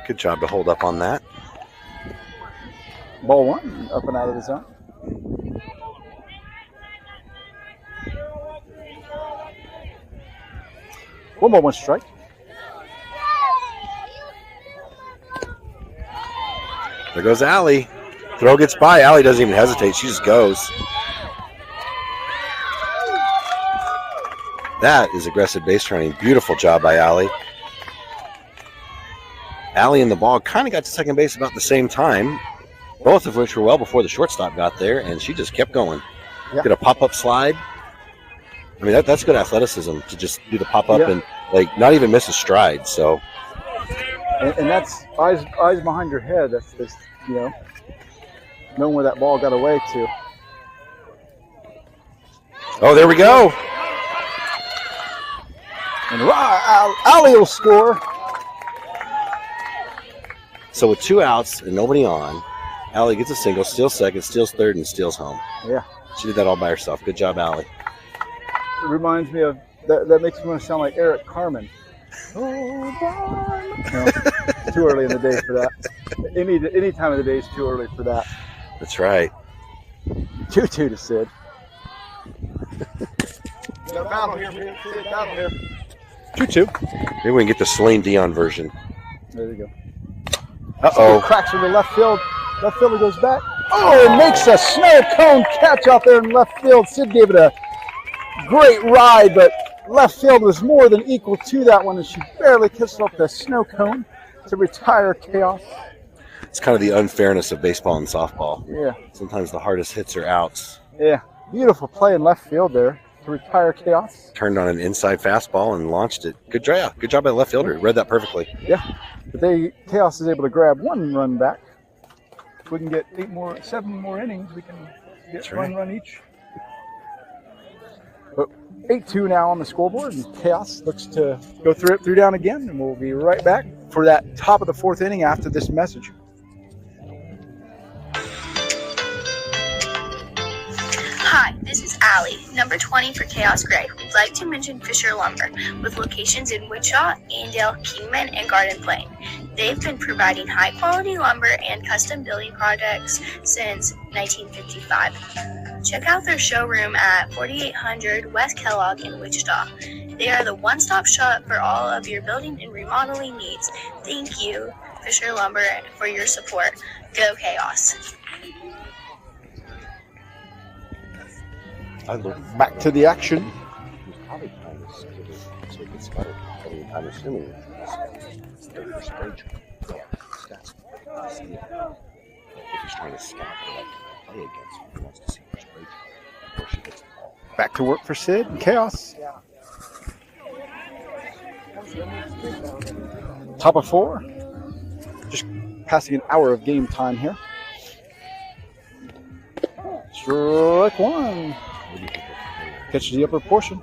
Good job to hold up on that. Ball 1, up and out of the zone. One ball, 1 strike. There goes Allie. Throw gets by. Allie doesn't even hesitate. She just goes. That is aggressive base running. Beautiful job by Allie. Allie and the ball kind of got to second base about the same time, both of which were well before the shortstop got there, and she just kept going. Did a pop-up slide. I mean, that's good athleticism to just do the pop-up and not even miss a stride. So, and that's eyes behind your head. That's just, knowing where that ball got away to. Oh, there we go. And Allie will score. So with 2 outs and nobody on, Allie gets a single, steals second, steals third, and steals home. Yeah. She did that all by herself. Good job, Allie. It reminds me of, that makes me want to sound like Eric Carmen. Oh, too early in the day for that. Any time of the day is too early for that. That's right. 2-2 to Sid. Got a battle here, man. Sid, battle here. 2-2. Maybe we can get the Celine Dion version. There you go. Uh-oh. Cracks to the left field. Left fielder goes back. Oh, makes a snow cone catch out there in left field. Sid gave it a great ride, but left field was more than equal to that one, and she barely kissed off the snow cone to retire Chaos. It's kind of the unfairness of baseball and softball. Yeah. Sometimes the hardest hits are outs. Yeah. Beautiful play in left field there to retire Chaos. Turned on an inside fastball and launched it. Good job. Good job by the left fielder. Read that perfectly. Yeah. But Chaos is able to grab one run back. If we can get 7 more innings, we can get one run each. But 8-2 now on the scoreboard, and Chaos looks to go 3 down again, and we'll be right back for that top of the 4th inning after this message. Hi, this is Allie, number 20 for Khaos Grey. We'd like to mention Fisher Lumber, with locations in Wichita, Andale, Kingman, and Garden Plain. They've been providing high-quality lumber and custom building projects since 1955. Check out their showroom at 4800 West Kellogg in Wichita. They are the one-stop shop for all of your building and remodeling needs. Thank you, Fisher Lumber, for your support. Go Khaos! Back to the action. He's probably trying to skip it so he gets better. I'm assuming it's the spray training. That's if he's trying to scout or like play against him, he wants to see her spray training before she gets the ball. Back to work for Sid and Chaos. Top of 4. Just passing an hour of game time here. Strike 1. Catches the upper portion.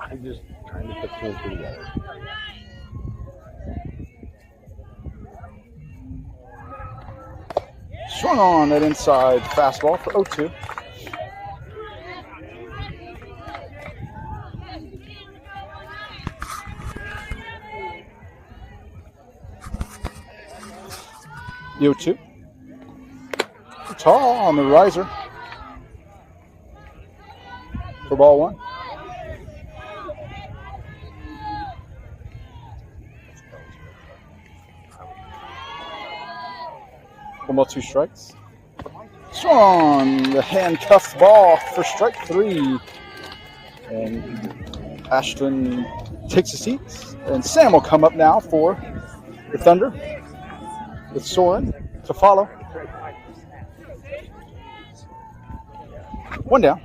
I'm just trying to put 2 and 3 together. Swung on that inside fastball for 0-2. The 0-2. Tall on the riser. For ball 1. One ball, 2 strikes. Swung the handcuffed ball for strike 3. And Ashton takes a seat. And Sam will come up now for the Thunder with Soren to follow. 1 down.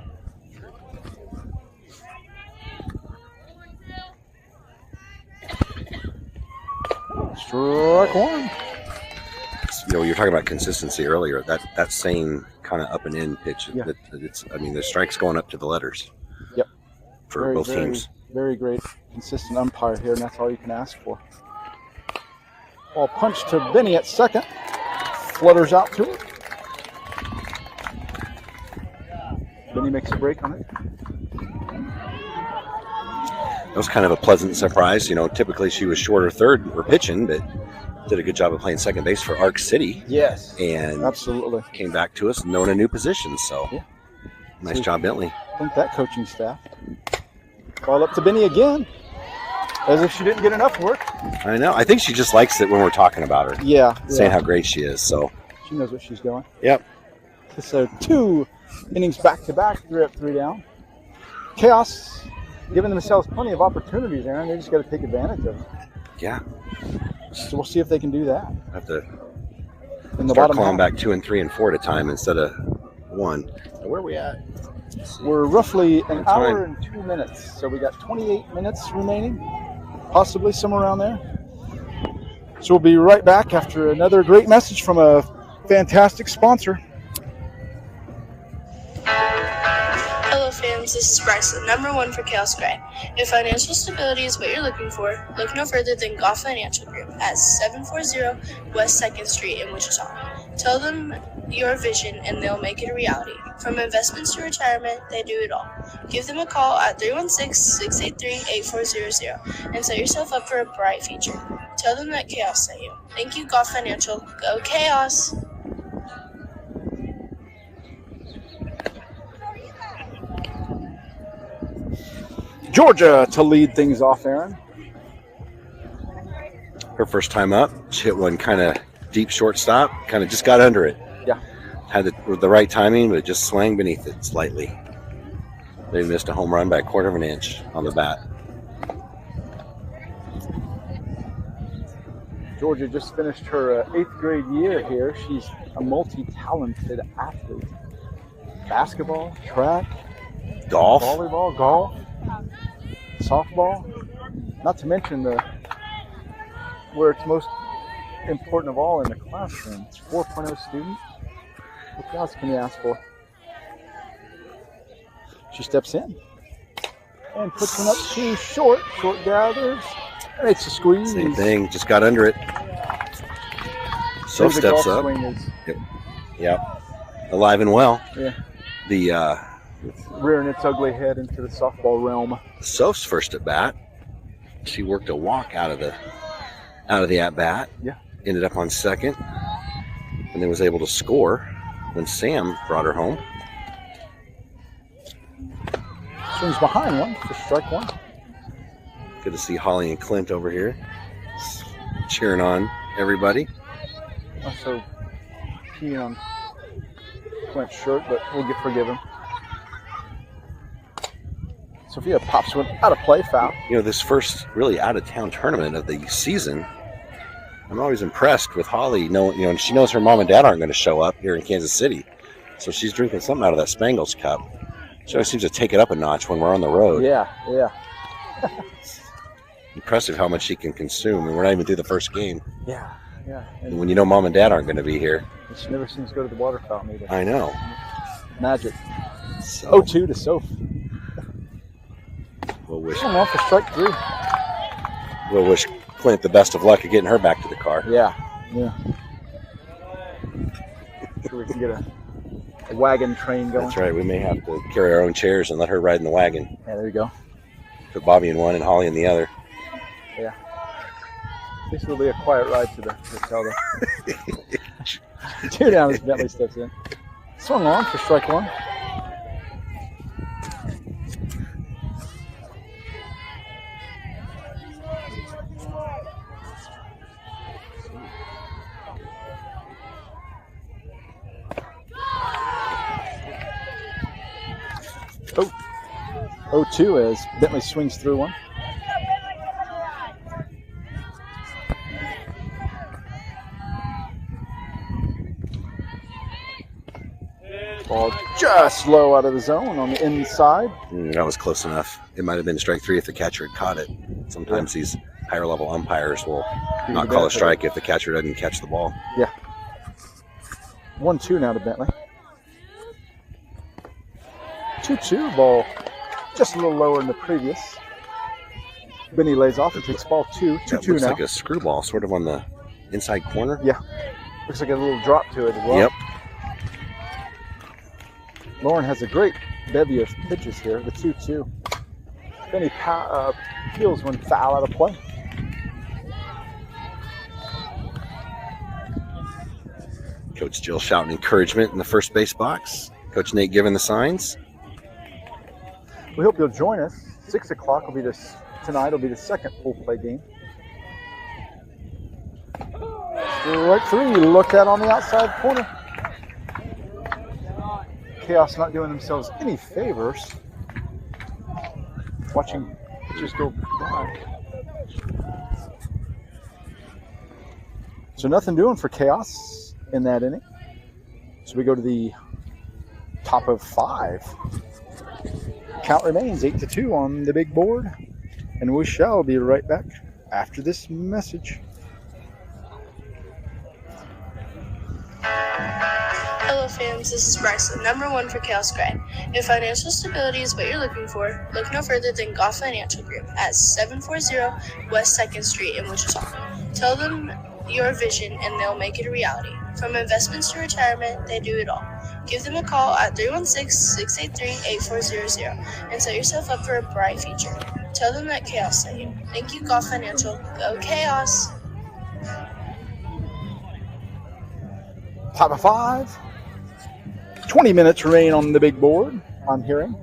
Strike 1. You know, you were talking about consistency earlier. That same kind of up and in pitch. Yeah. The strike's going up to the letters. Yep. For both teams. Very great, consistent umpire here, and that's all you can ask for. Ball punched to Benny at second. Flutters out to it. Benny makes a break on it. That was kind of a pleasant surprise. You know, typically she was shorter third or pitching, but did a good job of playing second base for Arc City. Yes. And absolutely came back to us knowing a new position. So yeah. Nice job, Bentley. Thank that coaching staff. Ball up to Benny again. As if she didn't get enough work. I know. I think she just likes it when we're talking about her. Yeah. Saying how great she is. So she knows what she's doing. Yep. So 2 innings back to back, 3 up, 3 down. Chaos giving themselves plenty of opportunities, Aaron. They just got to take advantage of it. Yeah. So we'll see if they can do that. Have to in the start bottom clawing half. back 2 and 3 and 4 at a time instead of 1. Now, where are we at? We're roughly an hour and 2 minutes. So we got 28 minutes remaining, possibly somewhere around there. So we'll be right back after another great message from a fantastic sponsor. Hello fans, this is Bryson, number 1 for Khaos Grey. If financial stability is what you're looking for, look no further than Goff Financial Group at 740 West 2nd Street in Wichita. Tell them your vision and they'll make it a reality. From investments to retirement, they do it all. Give them a call at 316-683-8400 and set yourself up for a bright future. Tell them that Chaos sent you. Thank you, Golf Financial. Go Chaos! Georgia to lead things off, Aaron. Her first time up, she hit one kind of deep shortstop, kind of just got under it. Yeah. Had the right timing, but it just swang beneath it slightly. They missed a home run by a quarter of an inch on the bat. Georgia just finished her 8th grade year here. She's a multi-talented athlete. Basketball, track, Golf. volleyball, golf, softball. Not to mention where it's most important of all in the classroom. It's 4.0 student. What else can you ask for? She steps in and puts one up too short. Short gathers. And it's a squeeze. Same thing, just got under it. So Maybe the steps golf up. swing is Yep. Alive and well. Yeah. The rearing its ugly head into the softball realm. Soph's first at bat. She worked a walk out of the at bat. Yeah. Ended up on second, and then was able to score when Sam brought her home. Swings behind one for strike one. Good to see Holly and Clint over here cheering on everybody. Also peeing on Clint's shirt, but we'll forgive him. Sophia pops one out of play, foul. You know, this first really out-of-town tournament of the season, I'm always impressed with Holly. And she knows her mom and dad aren't going to show up here in Kansas City, so she's drinking something out of that Spangles cup. She always seems to take it up a notch when we're on the road. Yeah. Impressive how much she can consume, and we're not even through the first game. Yeah. And when you know mom and dad aren't going to be here. She never seems to go to the water fountain either. I know. Magic. So 0-2 to Soph. we'll wish Come on for strike three. Clint the best of luck at getting her back to the car. Yeah. Sure we can get a wagon train going. That's right. We may have to carry our own chairs and let her ride in the wagon. Yeah, there you go. Put Bobby in one and Holly in the other. Yeah. This will be a quiet ride to the hotel though. 2 down as Bentley steps in. Swung on for strike one. Oh, 0-2 as Bentley swings through one. Ball just low out of the zone on the inside. That was close enough. It might have been strike three if the catcher had caught it. Sometimes these higher level umpires will not call a strike if the catcher doesn't catch the ball. Yeah. 1-2 now to Bentley. 2-2 ball just a little lower than the previous. Benny lays off and takes ball 2. 2-2 looks now. like a screwball sort of on the inside corner. Yeah. Looks like a little drop to it as well. Yep. Lauren has a great bevy of pitches here, the 2-2. Benny peels one foul out of play. Coach Jill shouting encouragement in the first base box. Coach Nate giving the signs. We hope you'll join us. 6 o'clock will be tonight will be the second full play game. Strike three, look at on the outside corner. Chaos not doing themselves any favors. Watching pitches go by. So nothing doing for Chaos in that inning. So we go to the top of 5. Count remains 8-2 on the big board. And we shall be right back after this message. Hello fans, this is Bryson, number 1 for Khaos Grey. If financial stability is what you're looking for, look no further than Golf Financial Group at 740 West 2nd Street in Wichita. Tell them your vision and they'll make it a reality. From investments to retirement, they do it all. Give them a call at 316-683-8400 and set yourself up for a bright future. Tell them that Khaos sent you. Thank you, Golf Financial. Go Khaos! Top of 5. 20 minutes remain on the big board, I'm hearing.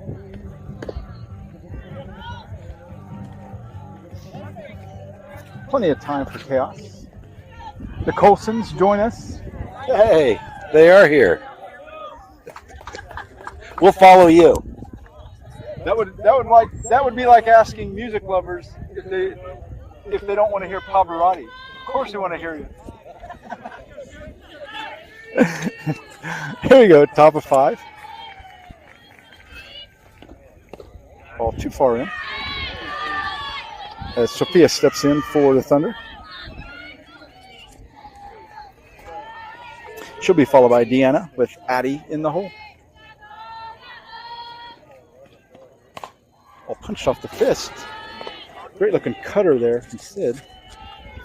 Plenty of time for Khaos. The Colsons join us. Hey, they are here. We'll follow you. That would be like asking music lovers if they don't want to hear Pavarotti. Of course they want to hear you. Here we go, top of 5. Ball too far in. As Sophia steps in for the Thunder. She'll be followed by Deanna with Addie in the hole. Ball punched off the fist. Great looking cutter there from Sid.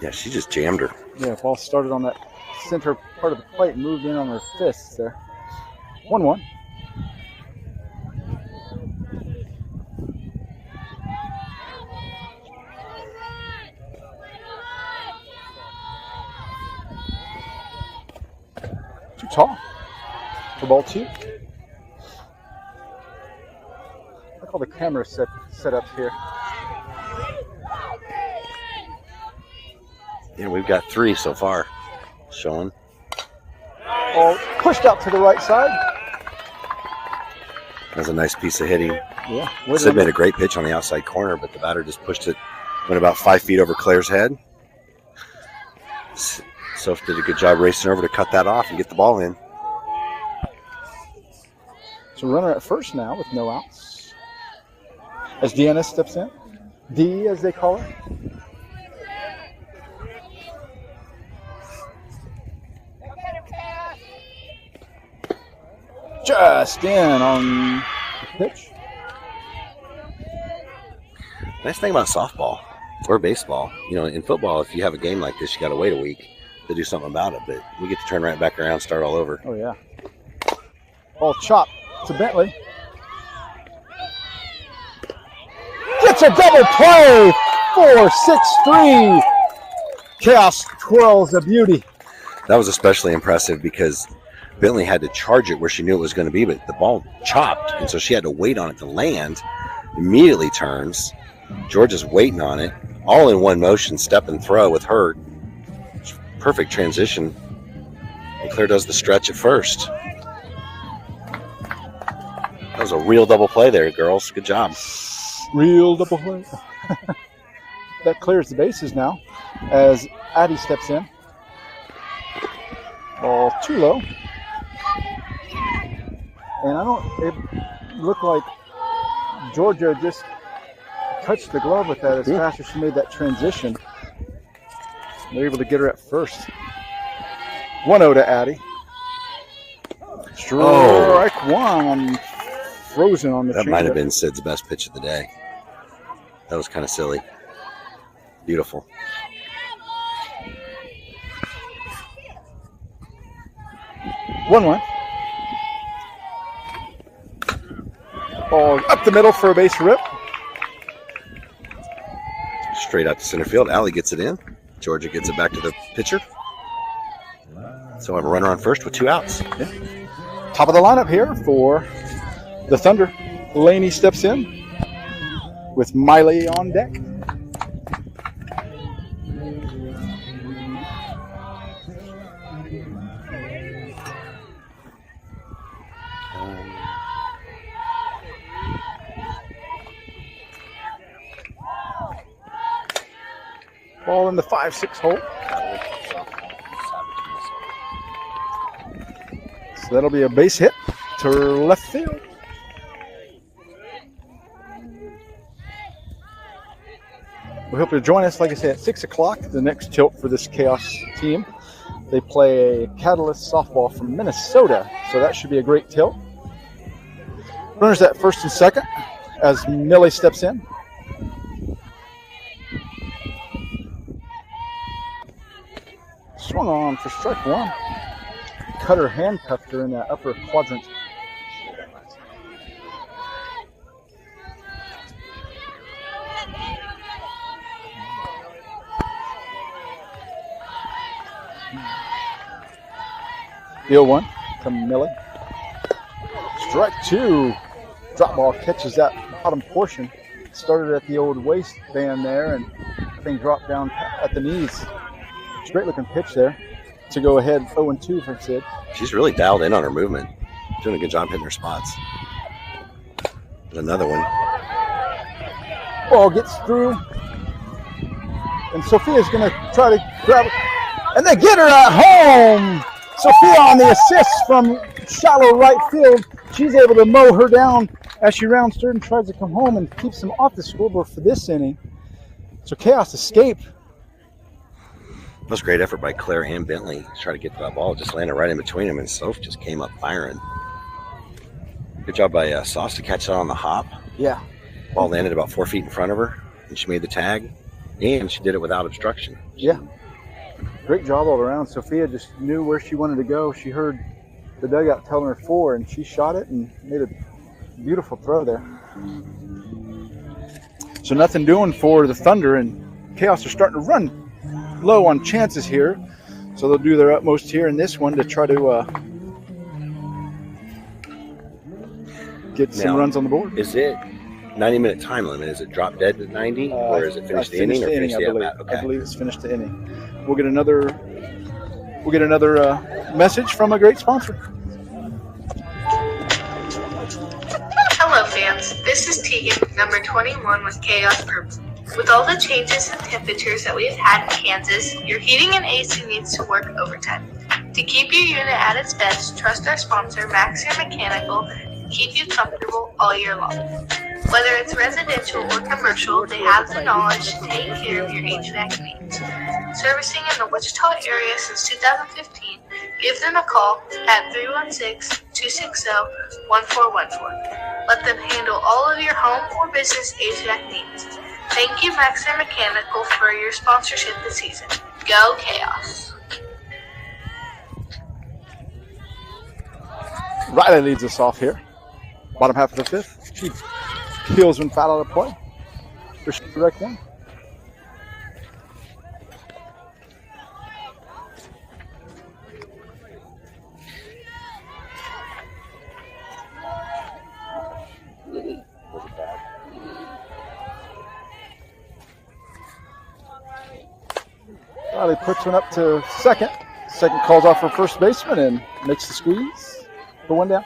Yeah, she just jammed her. Yeah, ball started on that center part of the plate and moved in on her fists there. 1-1. Too tall for ball 2. Look at all the camera setups here. Yeah, we've got 3 so far showing. Ball pushed out to the right side. That's a nice piece of hitting. Yeah. Sid made a great pitch on the outside corner, but the batter just pushed it, went about 5 feet over Claire's head. Soph did a good job racing over to cut that off and get the ball in. So runner at first now with no outs. As Deanna steps in. D, as they call her. Just in on the pitch. Nice thing about softball or baseball, in football, if you have a game like this, you got to wait a week to do something about it. But we get to turn right back around and start all over. Oh, yeah. Ball chopped to Bentley. Gets a double play. 4-6-3. Khaos twirls a beauty. That was especially impressive because Bentley had to charge it where she knew it was going to be, but the ball chopped, and so she had to wait on it to land. Immediately turns. Georgia's waiting on it. All in one motion, step and throw with her. Perfect transition. And Claire does the stretch at first. That was a real double play there, girls. Good job. Real double play. That clears the bases now as Addie steps in. Ball too low. And it looked like Georgia just touched the glove with that as fast as she made that transition. They're able to get her at first. 1-0 to Addie. Strike one. Frozen on the That might have changeup. been Sid's best pitch of the day. That was kind of silly. Beautiful. One. Ball up the middle for a base rip. Straight out to center field. Allie gets it in. Georgia gets it back to the pitcher. So I have a runner on first with 2 outs. Yeah. Top of the lineup here for the Thunder. Laney steps in with Miley on deck. Ball in the 5-6 hole. So that'll be a base hit to left field. We hope you'll join us, like I said, at 6 o'clock, the next tilt for this Khaos team. They play a Catalyst softball from Minnesota, so that should be a great tilt. Runners at first and second as Millie steps in. swung on for strike one. Cutter handcuffed her in that upper quadrant. The 0-1 from Millie. Strike two. Drop ball catches that bottom portion. Started at the old waistband there, and thing dropped down at the knees. It's a great looking pitch there to go ahead 0-2 for Sid. She's really dialed in on her movement. Doing a good job hitting her spots. Another one. Ball gets through. And Sophia's going to try to grab it. And they get her at home. Sophia on the assist from shallow right field. She's able to mow her down as she rounds third and tries to come home and keeps them off the scoreboard for this inning. So Khaos escaped. That was a great effort by Claire and Bentley to try to get to that ball. Just landed right in between them, and Soph just came up firing. Good job by Sauce to catch it on the hop. Yeah. Ball landed about 4 feet in front of her, and she made the tag, and she did it without obstruction. Yeah. Great job all around. Sophia just knew where she wanted to go. She heard the dugout telling her 4, and she shot it and made a beautiful throw there. So nothing doing for the Thunder, and Khaos are starting to run low on chances here. So they'll do their utmost here in this one to try to get some runs on the board. Is it 90-minute time limit? Is it drop dead at 90, or is it finish the inning, or finish the at-bat? Okay. I believe it's finished the inning. We'll get another message from a great sponsor. Hello fans, this is Tegan, number 21 with Khaos Group. With all the changes in temperatures that we've had in Kansas, your heating and AC needs to work overtime. To keep your unit at its best, trust our sponsor, Max Air Mechanical, to keep you comfortable all year long. Whether it's residential or commercial, they have the knowledge to take care of your HVAC needs. Servicing in the Wichita area since 2015, give them a call at 316-260-1414. Let them handle all of your home or business HVAC needs. Thank you, Max Air Mechanical, for your sponsorship this season. Go Khaos! Riley leads us off here. Bottom half of the fifth. She peels when foul out of play. First direct one. Riley puts one up to second. Second calls off her first baseman and makes the squeeze for one down.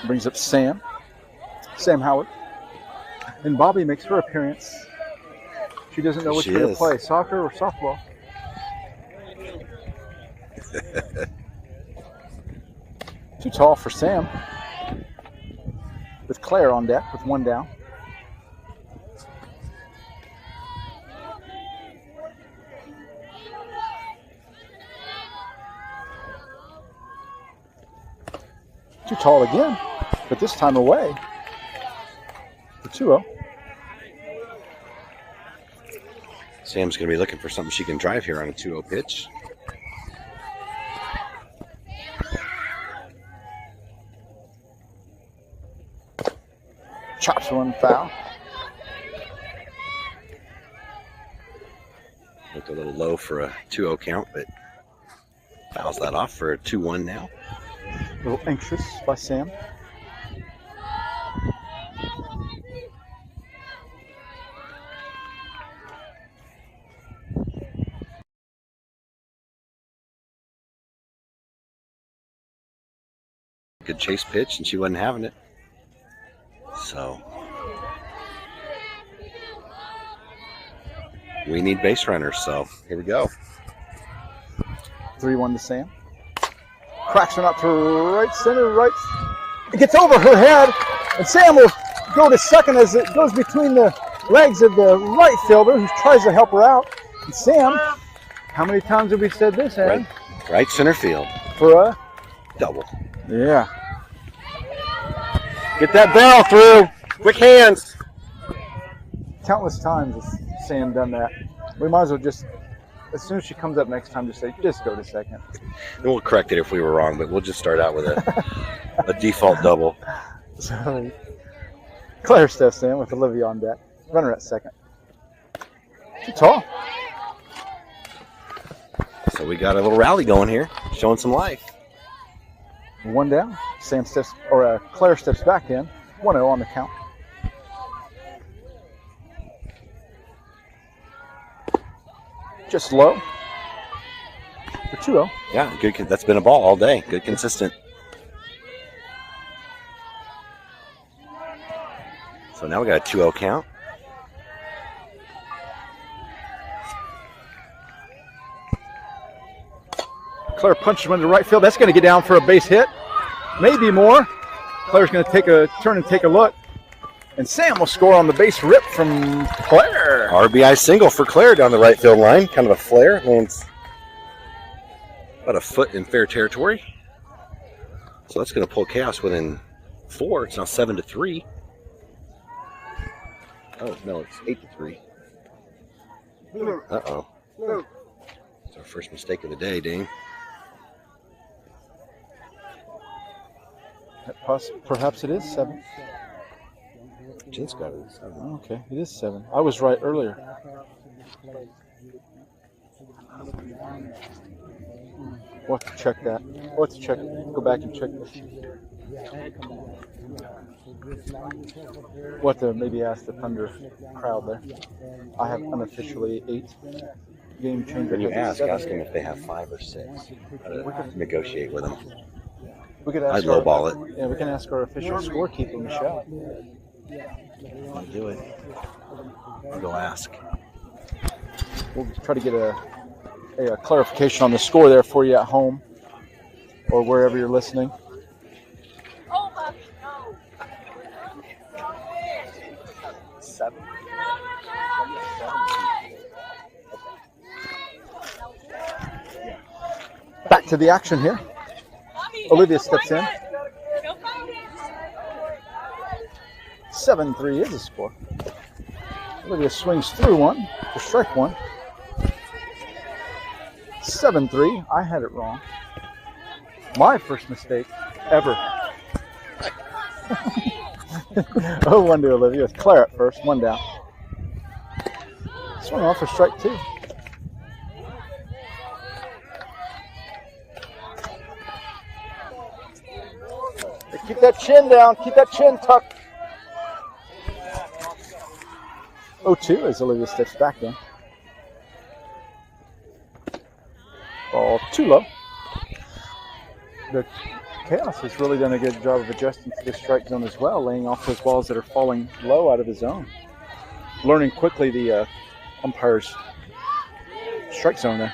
Brings up Sam Howard. And Bobby makes her appearance. She doesn't know which way to play, soccer or softball. Too tall for Sam. With Claire on deck with one down. Too tall again, but this time away for 2-0. Sam's going to be looking for something she can drive here on a 2-0 pitch. Chops one foul. Looked a little low for a 2-0 count, but fouls that off for a 2-1 now. A little anxious by Sam. Good chase pitch, and she wasn't having it. So we need base runners, so here we go. 3-1 to Sam. Cracks one up to right center, right. It gets over her head, and Sam will go to second as it goes between the legs of the right fielder who tries to help her out. And Sam, how many times have we said this, Aaron? Right center field. For a double. Yeah. Get that barrel through. Quick hands. Countless times has Sam done that. We might as well just, as soon as she comes up next time, just say, just go to second. And we'll correct it if we were wrong, but we'll just start out with a default double. So Claire steps in with Olivia on deck. Runner at second. Too tall. So we got a little rally going here, showing some life. One down. Claire steps back in. 1-0 on the count. Just low. For 2-0. Yeah, good. That's been a ball all day. Good, consistent. So now we got a 2-0 count. Claire punches one to right field. That's going to get down for a base hit. Maybe more. Claire's going to take a turn and take a look. And Sam will score on the base rip from Claire. RBI single for Claire down the right field line. Kind of a flare. Lands about a foot in fair territory. So that's going to pull Khaos within 4. It's now 7-3. Oh, no, it's 8-3. Uh-oh. It's our first mistake of the day, Dane. Perhaps it is 7. Jin's got it. 7. Okay, it is 7. I was right earlier. We'll have to check that. We'll have to check. Go back and check this. We'll have to maybe ask the Thunder crowd there. I have unofficially 8. Game changer. When you ask them if they have 5 or 6. Negotiate with them. We could ask I'd lowball it. Yeah, we can ask our official scorekeeper, Michelle. I'll do it. I'll go ask. We'll try to get a clarification on the score there for you at home or wherever you're listening. Back to the action here. Olivia steps in. 7-3 is the score. Olivia swings through one for strike 1. 7-3. I had it wrong. My first mistake ever. 0-1 to Olivia with Claire at first. 1 down. Swing off for strike 2. Keep that chin down. Keep that chin tucked. 0-2 as Olivia steps back in. Ball too low. The Khaos has really done a good job of adjusting to the strike zone as well, laying off those balls that are falling low out of his zone. Learning quickly the umpire's strike zone there.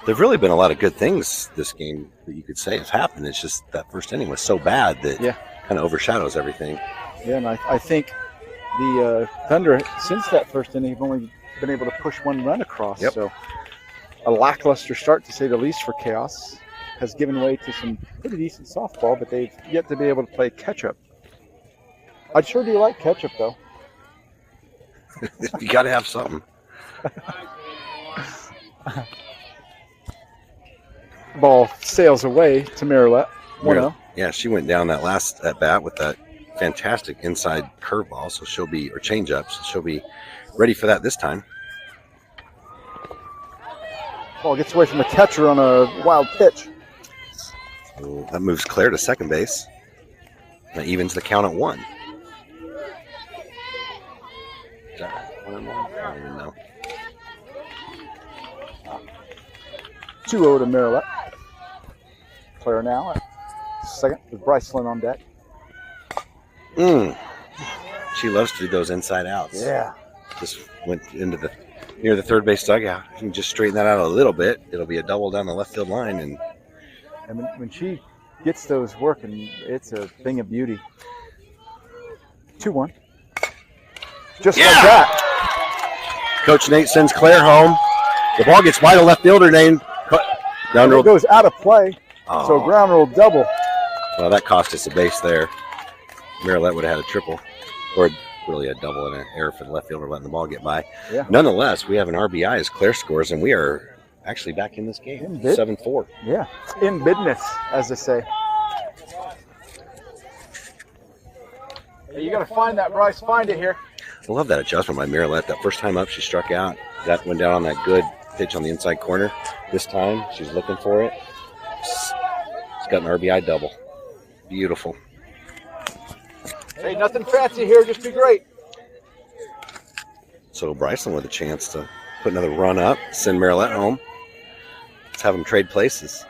There've really been a lot of good things this game that you could say have happened. It's just that first inning was so bad that kind of overshadows everything. Yeah, and I think the Thunder, since that first inning, have only been able to push 1 run across. Yep. So a lackluster start, to say the least, for Khaos. Has given way to some pretty decent softball, but they've yet to be able to play catch-up. I'd sure do like catch-up, though. You got to have something. Ball sails away to Marilette. 1-0. Yeah, she went down that last at bat with that fantastic inside curveball, so she'll be, or changeup, so she'll be ready for that this time. Ball gets away from the catcher on a wild pitch. So that moves Claire to second base. That evens the count at 1. Is that 1-1? I don't even know. 2-0 to Marilette. Claire now at second with Brycelyn on deck. She loves to do those inside outs. Yeah. Just went into near the third base dugout. You can just straighten that out a little bit. It'll be a double down the left field line. And when she gets those working, it's a thing of beauty. 2-1. Just like that. Coach Nate sends Claire home. The ball gets wide to left fielder. Nate down It goes out of play. Oh. So ground rule double. Well, that cost us a base there. Marilette would have had a triple, or really a double and an error for the left fielder letting the ball get by. Yeah. Nonetheless, we have an RBI as Claire scores, and we are actually back in this game. 7-4. Yeah, in business, as they say. Hey, you got to find that, Bryce. Find it here. I love that adjustment by Marilette. That first time up, she struck out. That went down on that good pitch on the inside corner. This time, she's looking for it. She's got an RBI double. Beautiful. Hey, nothing fancy here. Just be great. So Bryceland with a chance to put another run up, send Marilette home. Let's have them trade places.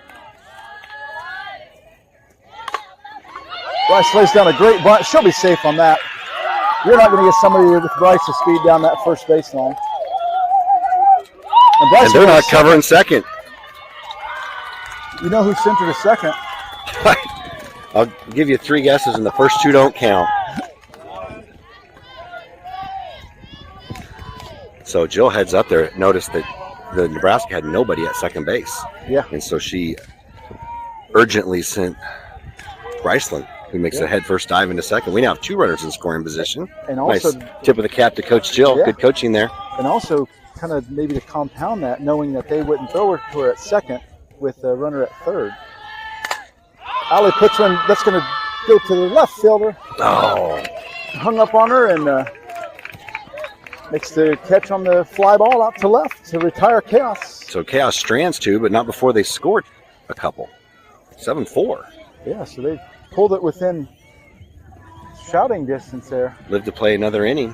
Bryce lays down a great bunt. She'll be safe on that. You're not going to get somebody with Bryce's speed down that first baseline. And they're not covering second. You know who centered a second? I'll give you 3 guesses, and the first 2 don't count. So Jill heads up there, noticed that the Nebraska had nobody at second base. Yeah. And so she urgently sent Bryceland, who makes a head first dive into second. We now have 2 runners in scoring position. And also, nice tip of the cap to Coach Jill. Yeah. Good coaching there. And also, kind of maybe to compound that, knowing that they wouldn't throw her to her at second with a runner at third. Allie puts one that's going to go to the left fielder. Oh. Hung up on her and makes the catch on the fly ball out to left to retire Khaos. So Khaos strands 2, but not before they scored a couple. 7-4. Yeah, so they pulled it within shouting distance there. Live to play another inning.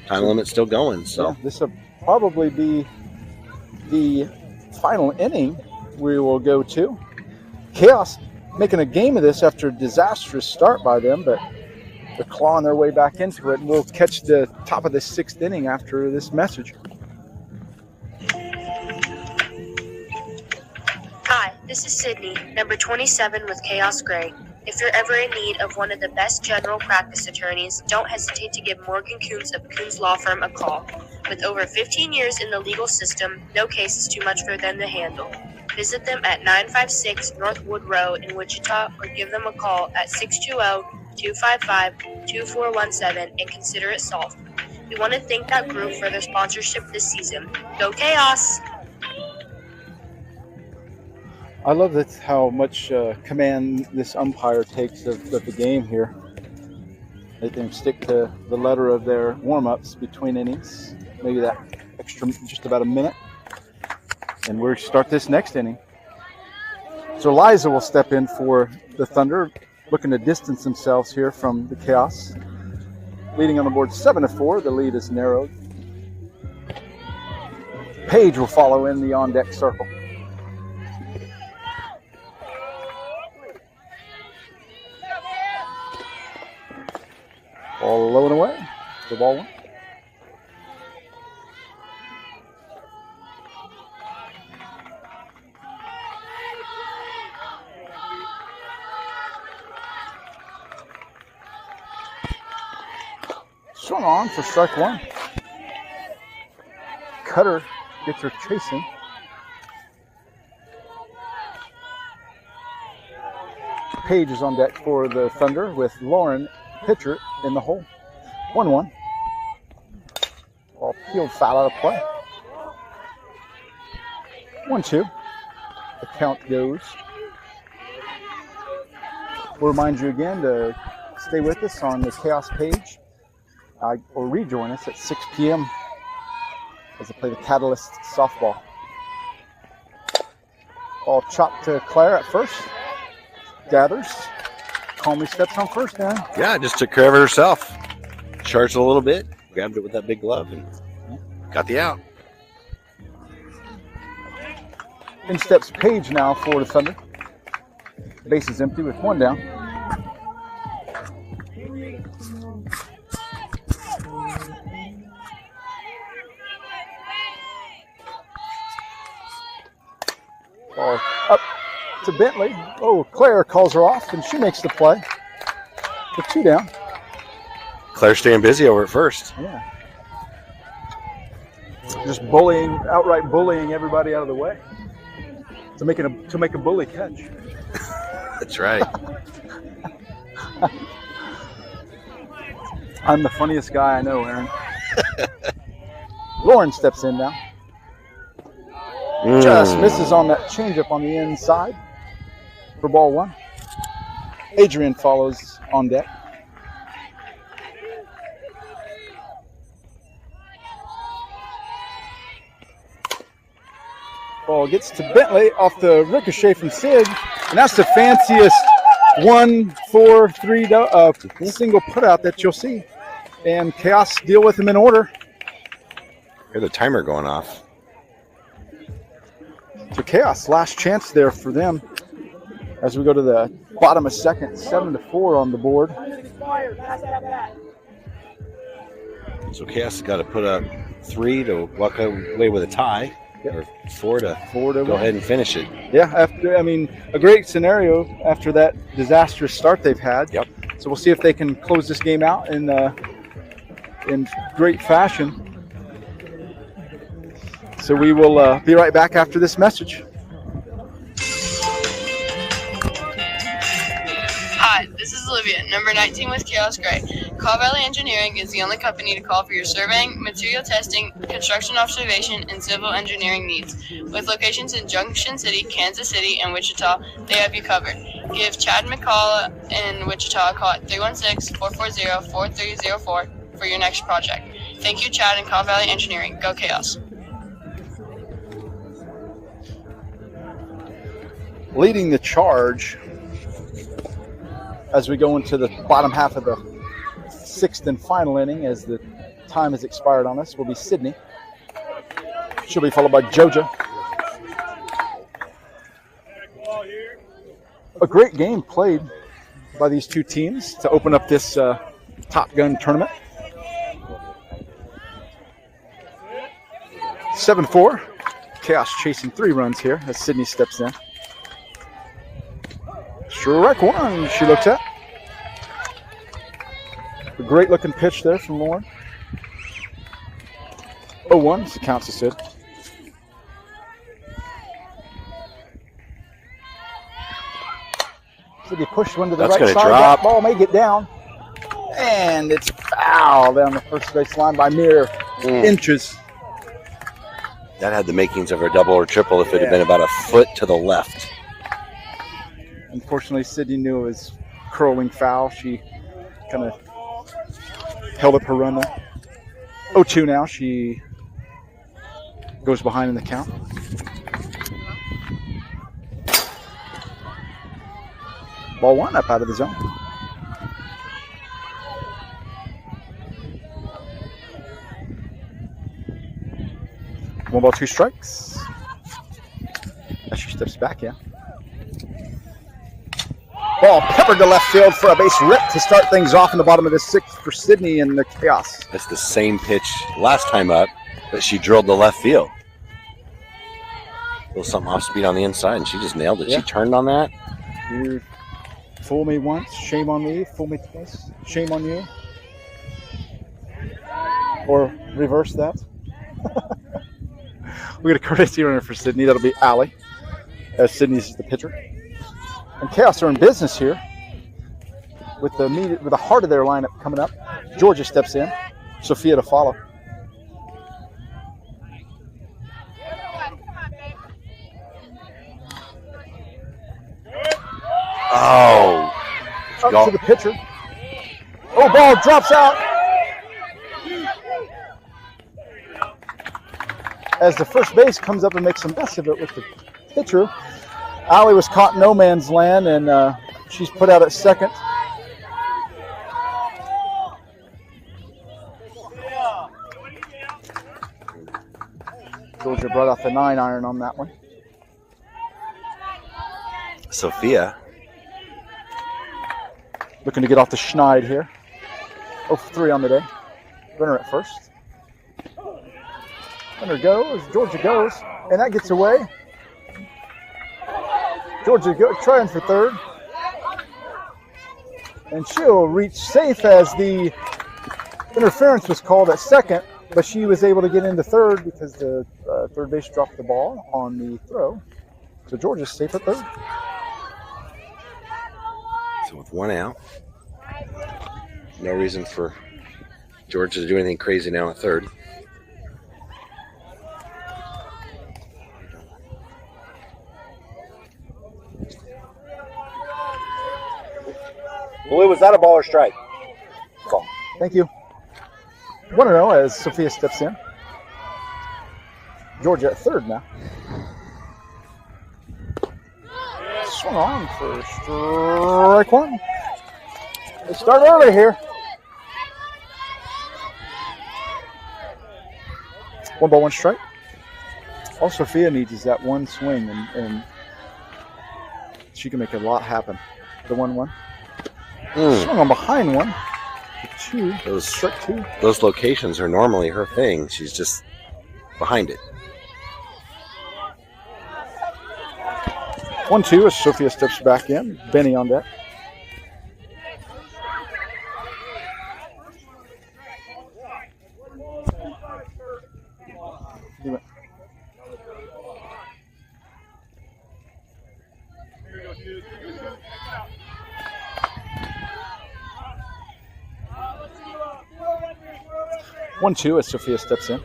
Time limit still going. So yeah, this will probably be the final inning we will go to. Khaos making a game of this after a disastrous start by them, but they're clawing their way back into it, and we'll catch the top of the 6th inning after this message. Hi, this is Sydney, number 27 with Khaos Grey. If you're ever in need of one of the best general practice attorneys, don't hesitate to give Morgan Coons of Coons Law Firm a call. With over 15 years in the legal system, no case is too much for them to handle. Visit them at 956 North Wood Road in Wichita, or give them a call at 620-255-2417 and consider it solved. We want to thank that group for their sponsorship this season. Go Khaos! I love that how much command this umpire takes of the game here. They can stick to the letter of their warm-ups between innings. Maybe that extra, just about a minute. And we'll start this next inning. So Liza will step in for the Thunder, looking to distance themselves here from the Khaos. Leading on the board 7-4. The lead is narrowed. Paige will follow in the on-deck circle. Ball low and away. The ball 1. Swung on for strike 1. Cutter gets her chasing. Paige is on deck for the Thunder with Lauren, pitcher, in the hole. 1-1. Ball peeled foul out of play. 1-2. The count goes. We'll remind you again to stay with us on the Khaos page. Or rejoin us at 6 p.m. as they play the Catalyst softball. Ball chopped to Claire at first. Gathers. Calmly steps on first now. yeah, just took care of it herself. Charged a little bit, grabbed it with that big glove, and got the out. In steps Paige now for the Thunder. Base is empty with 1 down. Ball up to Bentley. Oh, Claire calls her off, and she makes the play. With 2 down. Claire staying busy over at first. Yeah. Just bullying, outright bullying everybody out of the way to make a bully catch. That's right. I'm the funniest guy I know, Aaron. Lauren steps in now. Just misses on that changeup on the inside for ball one. Adrian follows on deck. Ball gets to Bentley off the ricochet from Sid, and that's the fanciest 1-4-3 single putout that you'll see. And Khaos deal with him in order. Hear the timer going off. So Khaos, last chance there for them as we go to the bottom of second, 7-4 on the board. So Khaos has got to put up 3 to walk away with a tie, or 4 to go ahead and finish it. Yeah, a great scenario after that disastrous start they've had. Yep. So we'll see if they can close this game out in great fashion. So we will be right back after this message. Hi, this is Olivia, number 19 with Khaos Grey. Call Valley Engineering is the only company to call for your surveying, material testing, construction observation, and civil engineering needs. With locations in Junction City, Kansas City, and Wichita, they have you covered. Give Chad McCall in Wichita a call at 316-440-4304 for your next project. Thank you, Chad and Call Valley Engineering. Go Khaos. Leading the charge as we go into the bottom half of the sixth and final inning, as the time has expired on us, will be Sydney. She'll be followed by Joja. A great game played by these two teams to open up this Top Gun tournament. 7-4. Khaos chasing 3 runs here as Sydney steps in. Strike one, she looks at. A great looking pitch there from Lauren. 0-1, so counts to Sid. So you push one to the right side. That ball may get down. And it's foul down the first base line by mere inches. That had the makings of a double or triple if it had been about a foot to the left. Unfortunately, Sydney knew it was curling foul. She kind of held up her run there. 0-2 now. She goes behind in the count. Ball one up out of the zone. One ball, 2 strikes. As she steps back, Ball peppered to left field for a base rip to start things off in the bottom of the 6th for Sydney and the Khaos. That's the same pitch last time up, but she drilled the left field. A little something off speed on the inside, and she just nailed it. Yeah. She turned on that. You fool me once, shame on me. Fool me twice, shame on you. Or reverse that. We got a courtesy runner for Sydney. That'll be Allie, as Sydney's the pitcher. And Khaos are in business here with the heart of their lineup coming up. Georgia steps in. Sophia to follow. Oh. Up to the pitcher. Oh, ball drops out. As the first base comes up and makes a mess of it with the pitcher. Allie was caught in no man's land, and she's put out at second. Georgia brought out the 9-iron on that one. Sophia. Looking to get off the schneid here. 0-for-3 on the day. Runner at first. Runner goes, Georgia goes, and that gets away. Georgia trying for third. And she'll reach safe as the interference was called at second, but she was able to get into third because the third base dropped the ball on the throw. So Georgia's safe at third. So with 1 out, No reason for Georgia to do anything crazy now at third. Blue, was that a ball or strike? Ball. Thank you. 1-0 as Sophia steps in. Georgia at third now. Swung on for strike one. They start early here. 1 ball, 1 strike. All Sophia needs is that one swing, and she can make a lot happen. The 1-1. Swung on behind one. 2. Strike 2. Those locations are normally her thing. She's just behind it. 1-2 as Sophia steps back in. Benny on deck. One, 2 as Sophia steps in.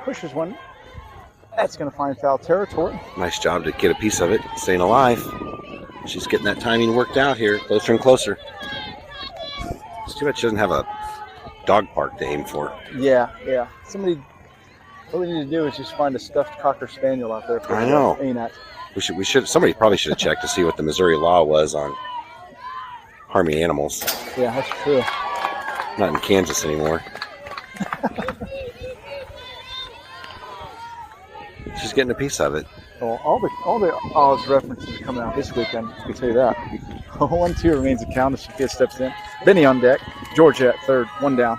Pushes one. That's going to find foul territory. Nice job to get a piece of it, staying alive. She's getting that timing worked out here, closer and closer. It's too bad she doesn't have a dog park to aim for. Yeah. Somebody, all we need to do is just find a stuffed Cocker Spaniel out there for I know. to aim at. Somebody probably should have checked to see what the Missouri law was on harming animals. Yeah, that's true. Not in Kansas anymore. She's getting a piece of it. Well, all the Oz references coming out this weekend, I can tell you that. 1-2 remains the count as Sophia steps in. Benny on deck. Georgia at third. 1 down.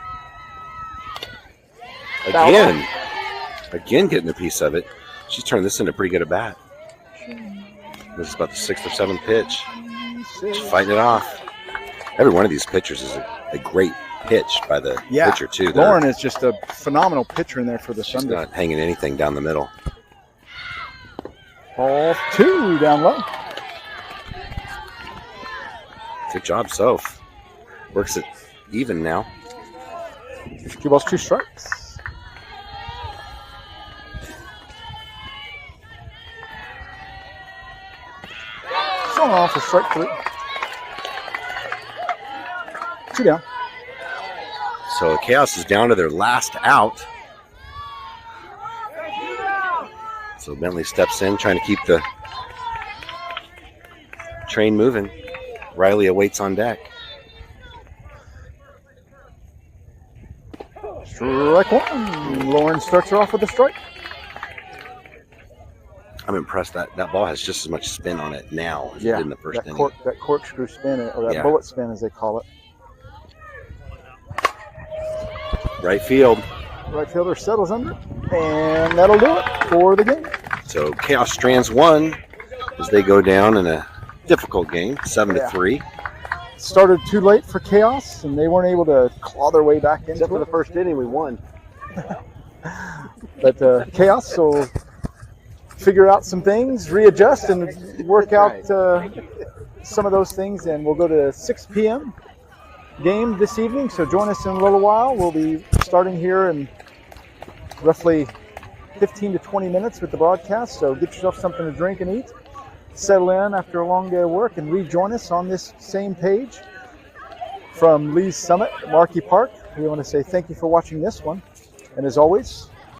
Again getting a piece of it. She's turned this into pretty good at bat. This is about the 6th or 7th pitch. She's fighting it off. Every one of these pitchers is a great pitch by the pitcher, too. Lauren is just a phenomenal pitcher in there for the She's Thunder. not hanging anything down the middle. Ball 2 down low. Good job, Soph. Works it even now. 2 balls, 2 strikes. Swung on for strike 3. 2 down. So Khaos is down to their last out. So Bentley steps in, trying to keep the train moving. Riley awaits on deck. Strike 1. Lauren starts her off with a strike. I'm impressed that ball has just as much spin on it now as it did in the first inning. That corkscrew spin, or that bullet spin as they call it. Right field. Right fielder settles under, and that'll do it for the game. So Khaos strands 1 as they go down in a difficult game, 7-3. Started too late for Khaos, and they weren't able to claw their way back into Except for the first inning, we won. But Khaos will figure out some things, readjust, and work out some of those things, and we'll go to 6 p.m. game this evening, so join us in a little while. We'll be starting here in roughly 15 to 20 minutes with the broadcast, so get yourself something to drink and eat, settle in after a long day of work, and rejoin us on this same page from Lee's Summit, Markey Park. We want to say thank you for watching this one, and as always,